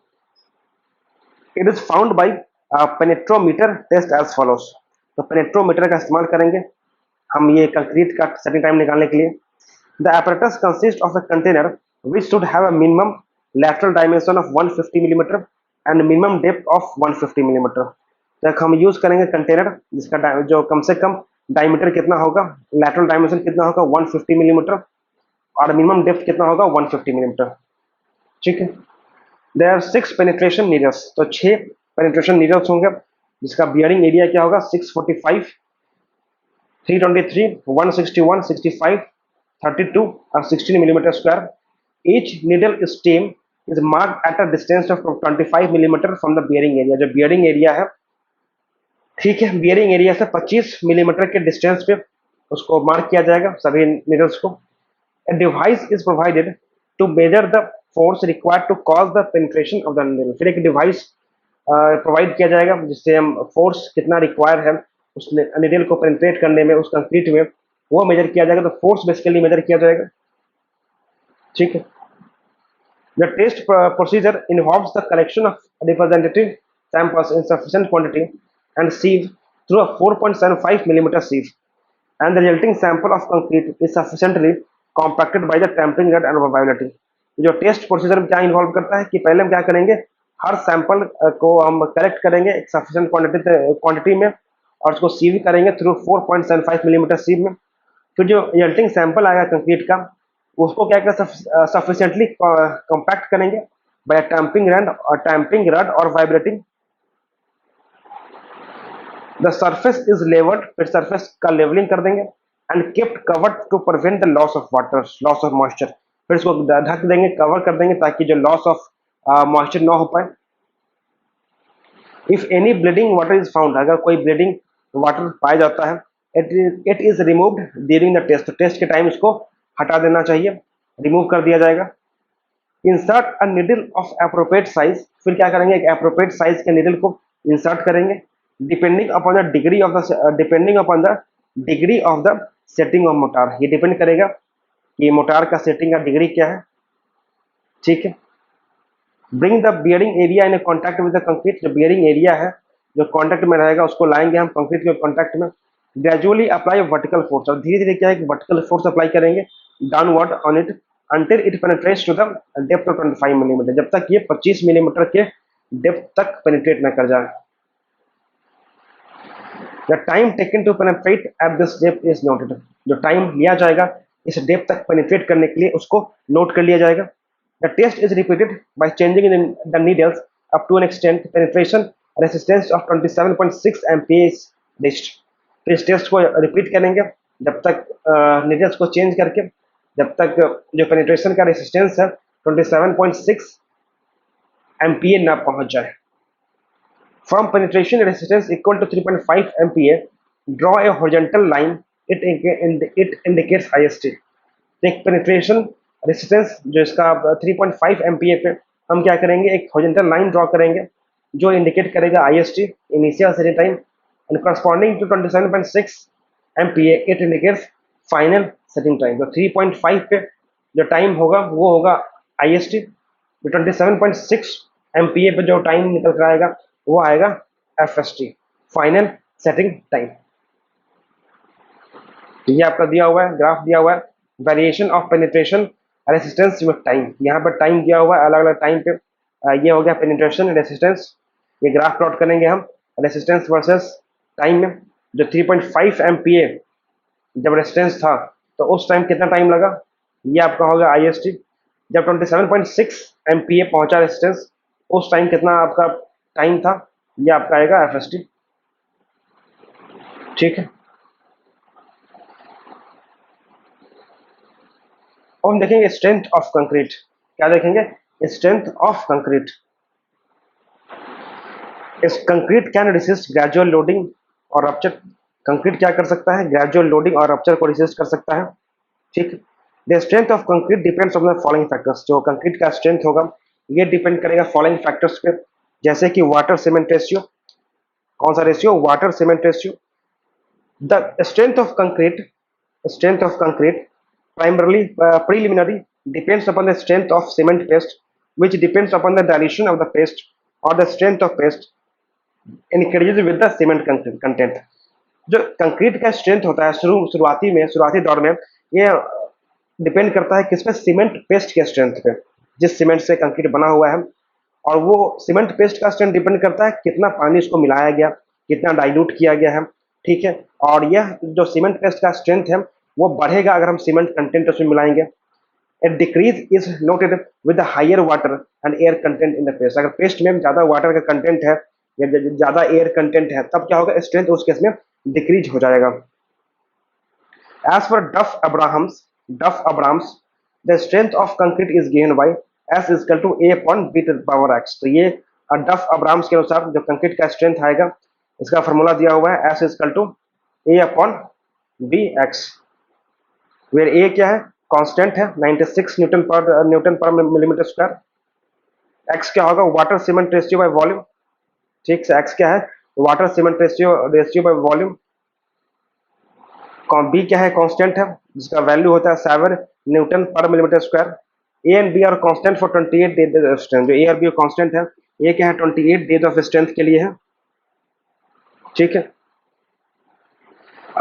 It is found by penetrometer test as follows, तो penetrometer का इस्तेमाल करेंगे हम ये कंक्रीट का सेटिंग टाइम निकालने के लिए। The apparatus consists of a container which should have a minimum lateral dimension of 150 mm and minimum depth of 150 mm, तो हम यूज करेंगे कंटेनर जिसका जो कम से कम डायमीटर कितना होगा, लैटरल डायमेंशन कितना होगा 150 मिलीमीटर और मिनिमम डेप्थ कितना होगा 150 मिलीमीटर, ठीक है। देयर आर 6 पेनिट्रेशन नीडल्स, तो 6 पेनिट्रेशन नीडल्स होंगे जिसका बियरिंग एरिया क्या होगा 645, 323, 161, 65, 32 और 16 millimetre square. Each needle stem is marked at a distance of 25 millimetre from the bearing area, जो बियरिंग एरिया है, ठीक है, बियरिंग एरिया से 25 मिलीमीटर के डिस्टेंस पे उसको मार्क किया जाएगा सभी नीडल्स को। A device is provided to measure the force required to cause the penetration of the needle. फिर एक डिवाइस प्रोवाइड किया जाएगा जिससे हम फोर्स कितना रिक्वायर है उस नीडल को पेनिट्रेट करने में, उस कंक्रीट में, वो मेजर किया जाएगा। तो फोर्स बेसिकली मेजर किया जाएगा। ठीक है। The test procedure involves the collection of representative samples in sufficient quantity and sieve through a 4.75 mm sieve, and the resulting sample of concrete is sufficiently compacted by the tampering rate and viability। जो test procedure में क्या involve करता है कि पहले हम क्या करेंगे, हर सैंपल को हम कलेक्ट करेंगे एक सफिशिएंट क्वांटिटी में और उसको सीव करेंगे थ्रू 4.75 मिलीमीटर सीव में। फिर जो रिजल्टिंग सैंपल आएगा कंक्रीट का उसको क्या कर सफिशिएंटली कॉम्पैक्ट करेंगे बाय टैंपिंग रड और vibrating. The surface is levelled, फिर सरफेस का लेवलिंग कर देंगे and kept covered to prevent the loss of water, loss of moisture. फिर इसको ढक देंगे, कवर कर देंगे ताकि जो लॉस ऑफ मॉइस्चर ना हो पाए। If any bleeding water is found, अगर कोई ब्लीडिंग वाटर पाया जाता है, it is removed during the test, तो टेस्ट के टाइम इसको हटा देना चाहिए, रिमूव कर दिया जाएगा। Insert a needle of appropriate size, फिर क्या करेंगे, एक एप्रोप्रिएट साइज के निडल को इंसर्ट करेंगे depending upon the degree of the setting of mortar. ये डिपेंड करेगा कि मोटार का सेटिंग का डिग्री क्या है। ठीक है। Bring the bearing area in contact with the concrete, जो बियरिंग एरिया है जो कॉन्टैक्ट में रहेगा उसको लाएंगे हम कंक्रीट के कॉन्टैक्ट में। ग्रेजुअली अप्लाई वर्टिकल फोर्स, और धीरे धीरे क्या है वर्टिकल फोर्स अप्लाई करेंगे downward on it until it penetrates to the depth of 25 millimetre, जब तक ये 25 मिलीमीटर के डेप्थ तक पेनिट्रेट न कर जाए। The time taken to penetrate at this depth is noted, जो टाइम लिया जाएगा इस डेप्थ तक पेनिट्रेट करने के लिए उसको नोट कर लिया जाएगा। The test is repeated by changing the needles up to an extent penetration resistance of 27.6 MPa is reached। फिर इस टेस्ट को रिपीट करेंगे जब तक नीडल्स को चेंज करके, जब तक जो पेनिट्रेशन का रेसिस्टेंस है 27.6 MPa ना पहुंच जाए। From penetration resistance equal to 3.5 MPa draw a horizontal line, it indicates IST। एक पेनिट्रेशन रेसिस्टेंस जो इसका 3.5 MPa पे हम क्या करेंगे, एक हॉरिजॉन्टल लाइन ड्रॉ करेंगे जो इंडिकेट करेगा IST, initial setting time, and corresponding to 27.6 MPa it indicates final setting time. तो 3.5 पे जो टाइम होगा वो होगा IST, जो 27.6 MPa पे जो टाइम निकल कर आएगा वो आएगा FST, फाइनल सेटिंग टाइम। ये आपका दिया हुआ है, ग्राफ दिया हुआ है, variation of penetration resistance with time. यहाँ पर टाइम दिया हुआ है अलग अलग टाइम पे। ये हो गया पेनिट्रेशन रेसिस्टेंस, ये ग्राफ प्लॉट करेंगे हम रेसिस्टेंस वर्सेस टाइम में। जो 3.5 MPa जब रेसिस्टेंस था तो उस टाइम कितना टाइम लगा, ये आपका होगा IST। जब 27.6 MPa पहुंचा रेसिस्टेंस उस टाइम कितना आपका टाइम था, ये आपका आएगा FST। ठीक है। और हम देखेंगे स्ट्रेंथ ऑफ कंक्रीट। क्या देखेंगे, स्ट्रेंथ ऑफ कंक्रीट। इस concrete can resist gradual loading और रप्चर। कंक्रीट क्या कर सकता है, ग्रेजुअल लोडिंग और रप्चर को रेसिस्ट कर सकता है। ठीक। The strength of concrete depends on the following factors. जो कंक्रीट का स्ट्रेंथ होगा ये डिपेंड करेगा फॉलोइंग फैक्टर्स पे, जैसे कि वाटर सीमेंट रेशियो। कौन सा ratio, water cement ratio. The strength of concrete primarily preliminary depends upon the strength of cement paste, which depends upon the dilution of the paste or the strength of paste increases with the cement content। जो concrete का strength होता है शुरुआती दौर में ये depend करता है किस पे, सीमेंट पेस्ट के स्ट्रेंथ पे, जिस सीमेंट से कंक्रीट बना हुआ है। और वो सीमेंट पेस्ट का स्ट्रेंथ डिपेंड करता है कितना पानी इसको मिलाया गया, कितना डाइल्यूट किया गया है। ठीक है। और यह जो सीमेंट पेस्ट का स्ट्रेंथ है वो बढ़ेगा अगर हम सीमेंट कंटेंट उसमें मिलाएंगे। It decrease is noted with the higher water and air content in the paste. अगर पेस्ट में ज्यादा वाटर का कंटेंट है या ज्यादा एयर कंटेंट है तब क्या होगा, स्ट्रेंथ उस केस में डिक्रीज हो जाएगा। As for Duff Abrams the strength of concrete is given by S is equal to A upon B to the power x। तो ये डफ अब्राहम्स के अनुसार जो कंक्रीट का स्ट्रेंथ आएगा इसका फॉर्मूला दिया हुआ है S is equal to A upon B x, where A क्या है, कांस्टेंट है 96 Newton per millimetre square. X क्या होगा, water cement ratio by volume. ठीक से एक्स क्या है, water cement ratio by volume. B क्या है, कांस्टेंट है जिसका वैल्यू होता है 7 newton per millimetre square. A and B are constant for 28 days of strength. जो ए और बी कांस्टेंट है, ए क्या है 28 डेज ऑफ स्ट्रेंथ के लिए है। ठीक है।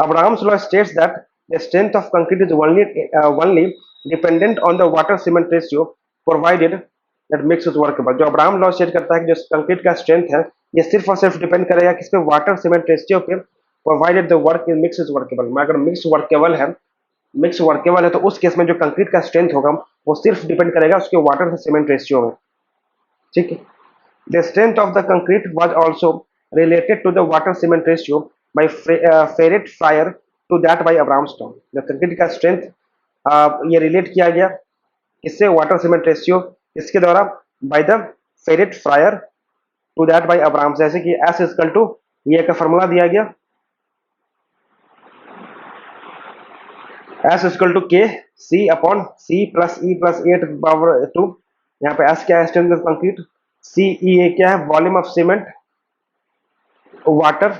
Abraham's law states that the strength of concrete is only dependent on the water cement ratio provided that makes it workable। जो अब्राहम लॉ स्टेट करता है कि जो कंक्रीट का स्ट्रेंथ है ये सिर्फ और सिर्फ डिपेंड करेगा किस पे, वाटर सीमेंट रेशियो पे, provided the work is mix is workable. मैं अगर मिक्स वर्केबल है तो उस केस में जो कंक्रीट का स्ट्रेंथ होगा वो सिर्फ डिपेंड करेगा उसके वाटर से सीमेंट रेशियो में। ठीक है। The strength of the concrete was also related to the water cement ratio by Feret prior to that by Abrams law. The concrete का स्ट्रेंथ ये रिलेट किया गया किससे, वाटर सीमेंट रेशियो, इसके द्वारा by the Feret prior to that by Abrams. जैसे कि S equal to, ये का फॉर्मूला दिया गया, S equal to K C upon C plus E plus 8 power 2। यहाँ पे एस क्या है, strength of concrete, C E A क्या है, वॉल्यूम ऑफ सीमेंट, वाटर,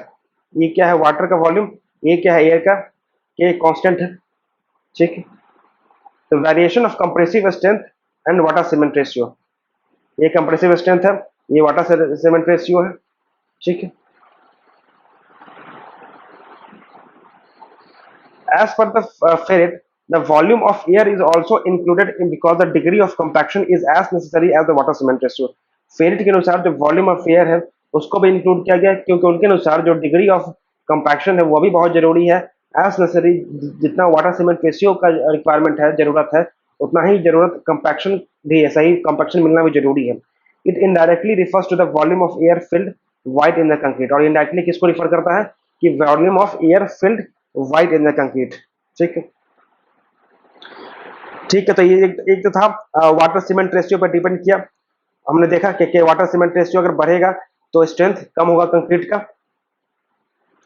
ये क्या है वाटर का वॉल्यूम, ए क्या है एयर का, के कांस्टेंट है। ठीक है। तो variation of compressive strength and water cement ratio, ये कंप्रेसिव स्ट्रेंथ है, ये वाटर सीमेंट रेशियो है। ठीक है। As per the ferret, the volume of air is also included in because the degree of compaction is as necessary as the water cement ratio। Feret के अनुसार जो volume of air है उसको भी include किया गया क्योंकि उनके अनुसार जो डिग्री ऑफ कंपैक्शन है वो भी बहुत जरूरी है। एज नेसेसरी, जितना वाटर सीमेंट रेशियो का रिक्वायरमेंट है, जरूरत है, उतना ही जरूरत कंपैक्शन भी है, सही कंपैक्शन मिलना भी जरूरी है। It indirectly refers to the volume of air filled voids in the concrete. और इनडायरेक्टली किसको रिफर करता है कि volume of air filled voids in the concrete. ठीक है। ठीक है। तो ये एक तो था वाटर सीमेंट रेशियो पर डिपेंड किया। हमने देखा कि वाटर सीमेंट रेशियो अगर बढ़ेगा तो स्ट्रेंथ कम होगा कंक्रीट का।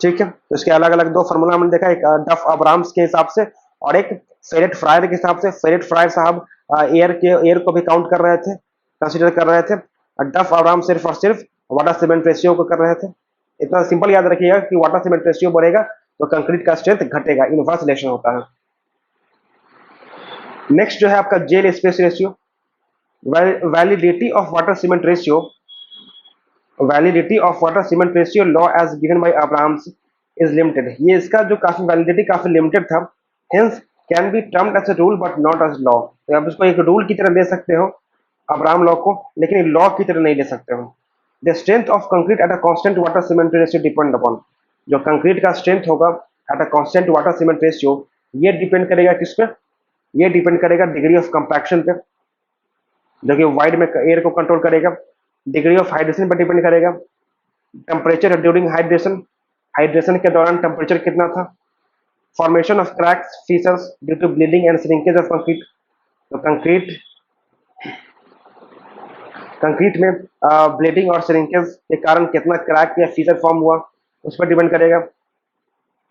ठीक है। तो इसके अलग अलग दो फार्मूला हमने देखा, एक डफ अब्राहम्स के हिसाब से और एक फेरेट फ्रायर के हिसाब से। फेरेट फ्रायर साहब एयर को भी काउंट कर रहे थे, कंसीडर कर रहे थे, और डफ अब्राहम सिर्फ और सिर्फ वाटर सीमेंट रेशियो को कर रहे थे। इतना सिंपल याद रखिएगा कि वाटर सीमेंट रेशियो बढ़ेगा तो कंक्रीट का स्ट्रेंथ घटेगा, इनवर्स रिलेशन होता है। नेक्स्ट जो है आपका gel space ratio. Validity of water cement ratio, validity of water cement ratio law as given by Abrams is limited. ये इसका जो काफी वैलिडिटी काफी लिमिटेड था, hence can be termed as a rule but not as law. तो आप इसको एक रूल की तरह ले सकते हो अब्राहम लॉ को, लेकिन लॉ की तरह नहीं ले सकते हो। The strength of concrete at a constant water cement ratio depend upon, जो कंक्रीट का स्ट्रेंथ होगा at a constant water cement ratio, ये डिपेंड करेगा किस पे, ये डिपेंड करेगा डिग्री ऑफ कंपैक्शन पे, जो कि वाइड में एयर को कंट्रोल करेगा। डिग्री ऑफ हाइड्रेशन पर डिपेंड करेगा, टेम्परेचर ड्यूरिंग हाइड्रेशन, हाइड्रेशन के दौरान टेम्परेचर कितना था, formation of cracks features due to bleeding and shrinkage of concrete. तो कंक्रीट में ब्लीडिंग और श्रिंकेज के कारण कितना क्रैक या फीचर फॉर्म हुआ उस पर डिपेंड करेगा।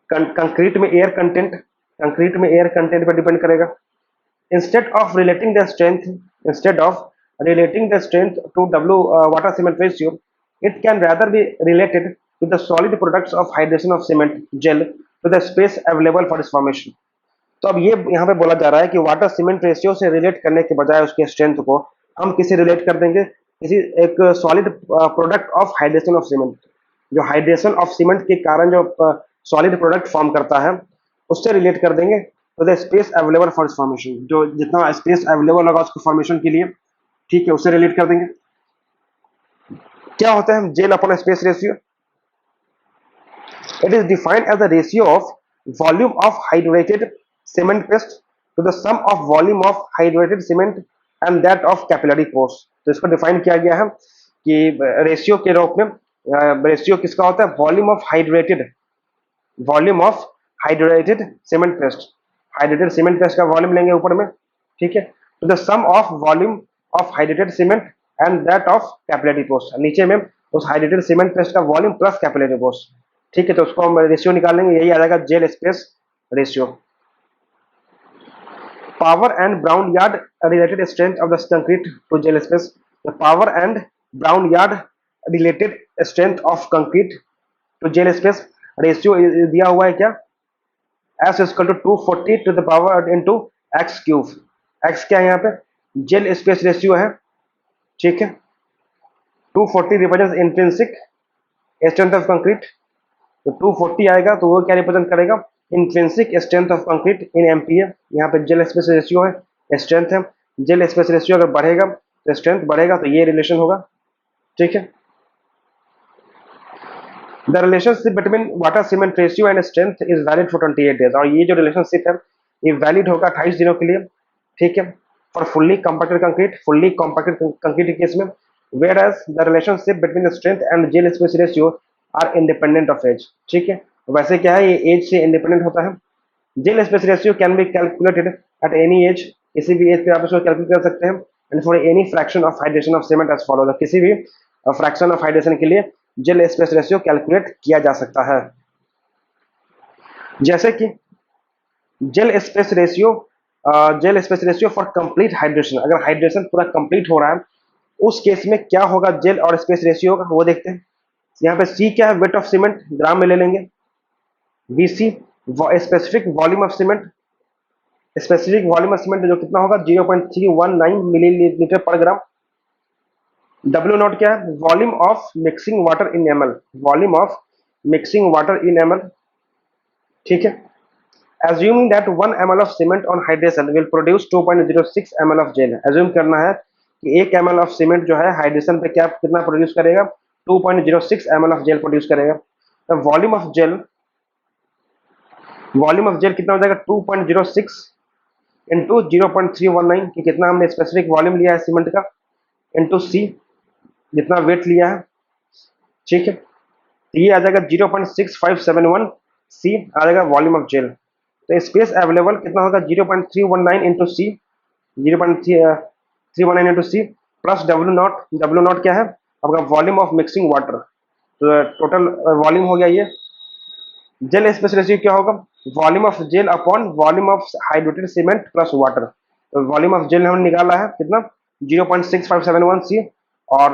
कंक्रीट में एयर कंटेंट पर डिपेंड करेगा। instead of relating the strength to W water cement ratio, it can rather be related to the solid products of hydration of cement gel to the space available for its formation। तो अब ये यहाँ पे बोला जा रहा है कि वाटर सीमेंट रेशियो से रिलेट करने के बजाय उसके स्ट्रेंथ को हम किसी रिलेट कर देंगे, किसी एक solid product of hydration of cement, जो हाइड्रेशन ऑफ सीमेंट के कारण जो सॉलिड प्रोडक्ट फॉर्म करता है उससे रिलेट कर देंगे। तो the space available for formation, जो जितना स्पेस अवेलेबल होगा उसको फॉर्मेशन के लिए, ठीक है, उससे रिलेट कर देंगे। क्या होता है gel upon space ratio? It is defined as the ratio of volume of hydrated cement paste to the sum of volume of hydrated cement and that of capillary force. तो इसको डिफाइन किया गया है कि रेशियो के रूप में, ratio किसका होता है, volume of hydrated cement paste, hydrated cement paste का वॉल्यूम लेंगे ऊपर में, ठीक है, तो the sum of volume of hydrated cement and that of capillary force, नीचे में उस हाइड्रेटेड सीमेंट पेस्ट का वॉल्यूम प्लस कैपिलरी फोर्स, ठीक है, तो उसको हम रेशियो निकालेंगे, यही आ जाएगा gel space ratio. power and brown yard related strength of the concrete to gel space. The power and brown yard related strength of concrete to gel space ratio दिया हुआ है क्या, S equal to 240 to the power into x cube. X क्या है यहाँ पे, jail space ratio है, ठीक है. 240 represent intrinsic strength of concrete, तो 240 आएगा तो वो क्या रिप्रेजेंट करेगा, intrinsic strength of concrete in MPa. यहाँ पे जेल स्पेस रेशियो है, स्ट्रेंथ है. जेल स्पेस रेशियो अगर बढ़ेगा तो स्ट्रेंथ बढ़ेगा, तो ये रिलेशन होगा, ठीक है. The relationship between water cement ratio and strength is valid for 28 days. और ये जो रिलेशनशिप है ये वैलिड होगा 28 दिनों के लिए, ठीक है. For fully compacted concrete, fully compacted concrete के केस में, whereas the relationship between strength and gel space ratio are independent of age, ठीक है. वैसे क्या है, ये एज से इंडिपेंडेंट होता है. Gel space ratio can be calculated at any age, किसी भी एज पे आप इसको कैलकुलेट कर सकते हैं. And for any fraction of hydration of cement as follow, किसी भी फ्रैक्शन ऑफ हाइड्रेशन के लिए जेल स्पेस रेशियो कैलकुलेट किया जा सकता है. जैसे कि gel space ratio for complete hydration, अगर हाइड्रेशन पूरा कंप्लीट हो रहा है उस केस में क्या होगा जेल और स्पेस रेशियो का, वो देखते हैं. यहाँ पे सी क्या है, वेट ऑफ सीमेंट ग्राम में ले लेंगे. VC specific volume of cement, specific volume of cement जो कितना होगा 0.319 मिलीलीटर पर ग्राम. डब्ल्यू नॉट क्या है, volume of mixing water in ML, volume of mixing water in ML, ठीक है. Assuming that 1 ml of cement on hydration will produce 2.06 ml of gel. Assume करना है कि 1 ml of cement जो है हाइड्रेशन पे क्या कितना प्रोड्यूस करेगा, 2.06 ml of gel प्रोड्यूस करेगा. तो वॉल्यूम ऑफ जेल कितना हो जाएगा, 2.06 इंटू 0.319, कि कितना हमने स्पेसिफिक वॉल्यूम लिया है सीमेंट का, इंटू सी जितना वेट लिया है, ठीक है. तो ये आ जाएगा 0.6571 सी आ जाएगा वॉल्यूम ऑफ जेल. तो स्पेस अवेलेबल कितना होगा, 0.319 into c, 0.319 into c plus W naught. डब्ल्यू नॉट क्या है आपका, वॉल्यूम ऑफ मिक्सिंग वाटर. तो टोटल वॉल्यूम हो गया ये. जेल स्पेस रेशियो क्या होगा, volume of gel upon volume of hydrated cement plus water. तो वॉल्यूम ऑफ जेल हमने निकाला है कितना, 0.6571 सी, और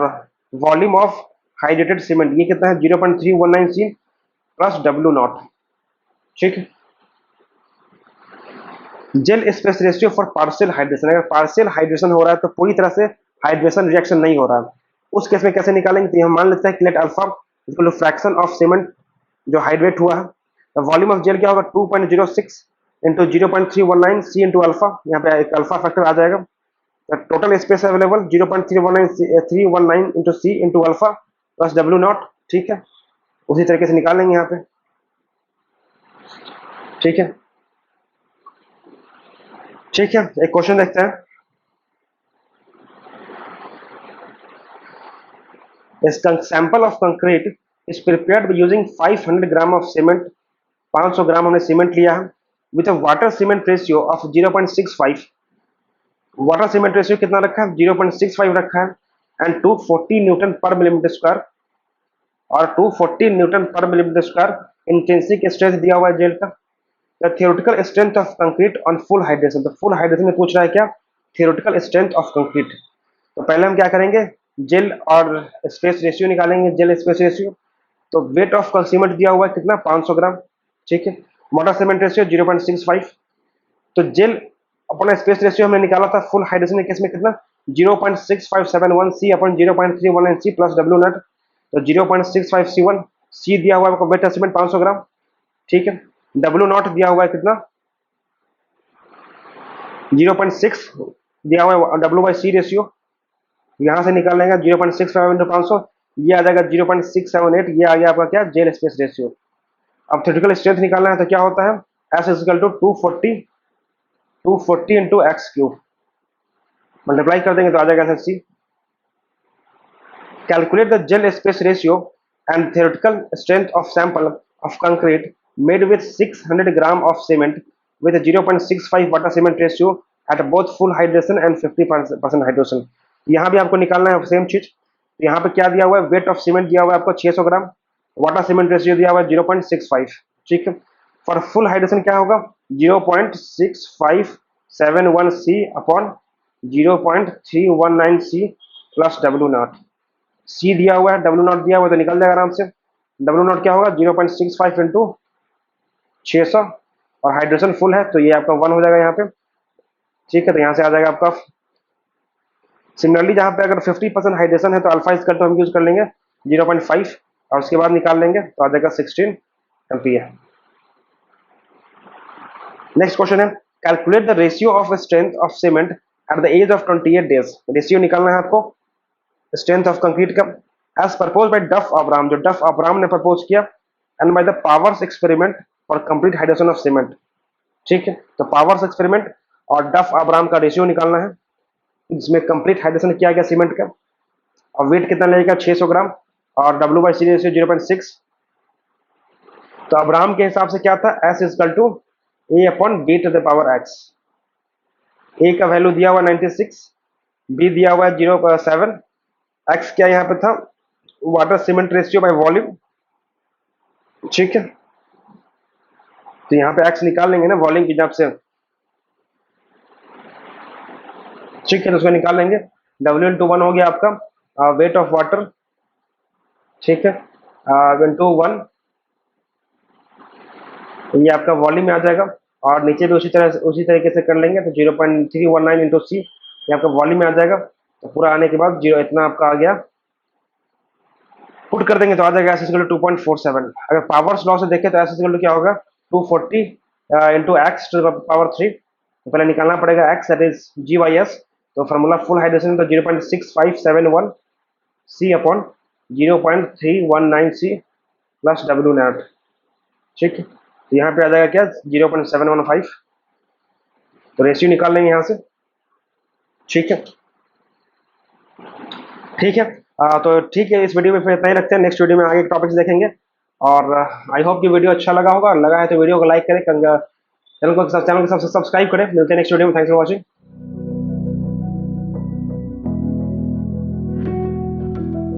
वॉल्यूम ऑफ हाइड्रेटेड सीमेंट ये कितना है, 0.319 सी प्लस डब्ल्यू नॉट, ठीक है. Gel space ratio for partial hydration, अगर पार्शियल हाइड्रेशन हो रहा है तो पूरी तरह से हाइड्रेशन रिएक्शन नहीं हो रहा है, उस केस में कैसे निकालेंगे, तो हम मान लेते हैं कि let alpha equal to fraction of cement जो हाइड्रेट हुआ है. तो वॉल्यूम ऑफ जेल क्या होगा, 2.06 इंटू 0.319 सी इंटू अल्फा, यहाँ पे एक अल्फा फैक्टर आ जाएगा. तो total space available 0.319 into c into alpha plus W naught, ठीक है. उसी तरीके से निकालेंगे यहाँ पे, ठीक है. ठीक है, एक क्वेश्चन देखते हैं. Sample of concrete is prepared using 500 gram of cement, 500 ग्राम हमने सीमेंट लिया है, with a water cement ratio of 0.65. Water cement ratio कितना रखा है, 0.65 रखा है, and 240 Newton per millimetre square, और 240 Newton per millimetre square intrinsic strength दिया हुआ है जेल का. The theoretical strength of concrete on full hydration, तो फुल हाइड्रेशन में पूछ रहा है क्या, थियोरेटिकल स्ट्रेंथ ऑफ कंक्रीट. तो पहले हम क्या करेंगे, जेल और स्पेस रेशियो निकालेंगे, जेल स्पेस रेशियो. तो वेट ऑफ सीमेंट दिया हुआ है कितना, 500 ग्राम, ठीक है. Water cement ratio 0.65. तो जेल अपना स्पेस रेशियो हमने निकाला था फुल हाइड्रेशन के केस में कितना, 0.6571 सी अपन 0.319 सी प्लस डब्ल्यू नॉट. तो 0.65C1 सी दिया हुआ है वेट ऑफ सीमेंट 500 ग्राम, ठीक है. डब्ल्यू नॉट दिया हुआ है कितना, 0.6 दिया हुआ है डब्ल्यू बाई सी रेशियो, यहां से निकाल लेंगे 0.65 इंटू 500, ये आ जाएगा 0.678, ये आ गया आपका क्या, जेल स्पेस रेशियो. अब थ्योरेटिकल स्ट्रेंथ निकालना है तो क्या होता है, S equal to 240 into x cube, multiply कर देंगे तो आ जाएगा C. Calculate the gel space ratio and theoretical strength of sample of concrete made with 600 gram of cement with a 0.65 water cement ratio at both full hydration and 50% hydration. यहाँ भी आपको निकालना है सेम चीज. यहाँ पे क्या दिया हुआ है, वेट ऑफ सीमेंट दिया हुआ है आपको 600 ग्राम, वाटर सीमेंट रेशियो दिया हुआ है 0.65, ठीक है. फॉर फुल हाइड्रेशन क्या होगा, 0.65 0.71C upon 0.319C plus W naught. C दिया हुआ है, डब्ल्यू नॉट दिया हुआ है, तो निकल जाएगा आराम से। डब्ल्यू नॉट क्या होगा 0.65 इंटू 600, और हाइड्रेशन फुल है तो ये आपका 1 हो जाएगा यहाँ पे। ठीक है, तो यहाँ से आ जाएगा आपका। सिमिलरली जहाँ पे अगर 50% हाइड्रेशन है तो अल्फा इजकल तो हम यूज कर लेंगे 0.5, और उसके बाद निकाल लेंगे तो आ जाएगा 16 एम्पियर। नेक्स्ट क्वेश्चन है, calculate the ratio of strength of cement at the age of 28 days. Ratio निकालना है आपको स्ट्रेंथ ऑफ कंक्रीट का, as propose by Duff Abrams, जो डफ अब्राहम ने प्रपोज किया, and by the Powers experiment for complete hydration of cement. ठीक है, तो पावर्स एक्सपेरिमेंट और डफ अब्राहम का रेशियो निकालना है, जिसमें कंप्लीट हाइड्रेशन किया गया सीमेंट का, और वेट कितना लगेगा 600 ग्राम, और डब्ल्यू बाई सी रेशियो 0.6। तो अब्राहम के हिसाब से क्या था, S equal to A upon B to the power X. A का वैल्यू दिया हुआ 96, बी दिया हुआ है 0.7, एक्स क्या यहाँ पे था water cement ratio by volume. ठीक है, तो यहाँ पे एक्स निकाल लेंगे ना वॉल्यूम की हिसाब से। ठीक है, तो उसको निकाल लेंगे, डब्ल्यू इंटू 1 हो गया आपका वेट ऑफ वाटर। ठीक है, इंटू 1, ये आपका वॉल्यूम में आ जाएगा, और नीचे भी उसी तरीके से कर लेंगे, तो 0.319 इंटू सी ये आपका वॉल्यूम में आ जाएगा। तो पूरा आने के बाद जीरो इतना आपका आ गया, पुट कर देंगे तो आ जाएगा एस इक्वल टू 2.47। अगर पावर्स लॉ से देखें तो एस इक्वल टू क्या होगा 240 इंटू एक्स टू पावर 3। तो पहले निकालना पड़ेगा X, that is G Y S. तो फार्मूला फुल हाइड्रेशन तो 0.6571 C upon 0.319 C plus W naught. ठीक है, तो यहाँ पे आ जाएगा क्या 0.715। तो रेशियो निकाल लेंगे यहाँ से। ठीक है, ठीक है, तो ठीक है, इस वीडियो में फिर इतना ही रखते हैं, नेक्स्ट वीडियो में आगे टॉपिक्स देखेंगे। और आई होप कि वीडियो अच्छा लगा होगा, लगा है तो वीडियो को लाइक करें, चैनल को सब्सक्राइब करें। मिलते हैं नेक्स्ट वीडियो में, थैंक्स फॉर वॉचिंग।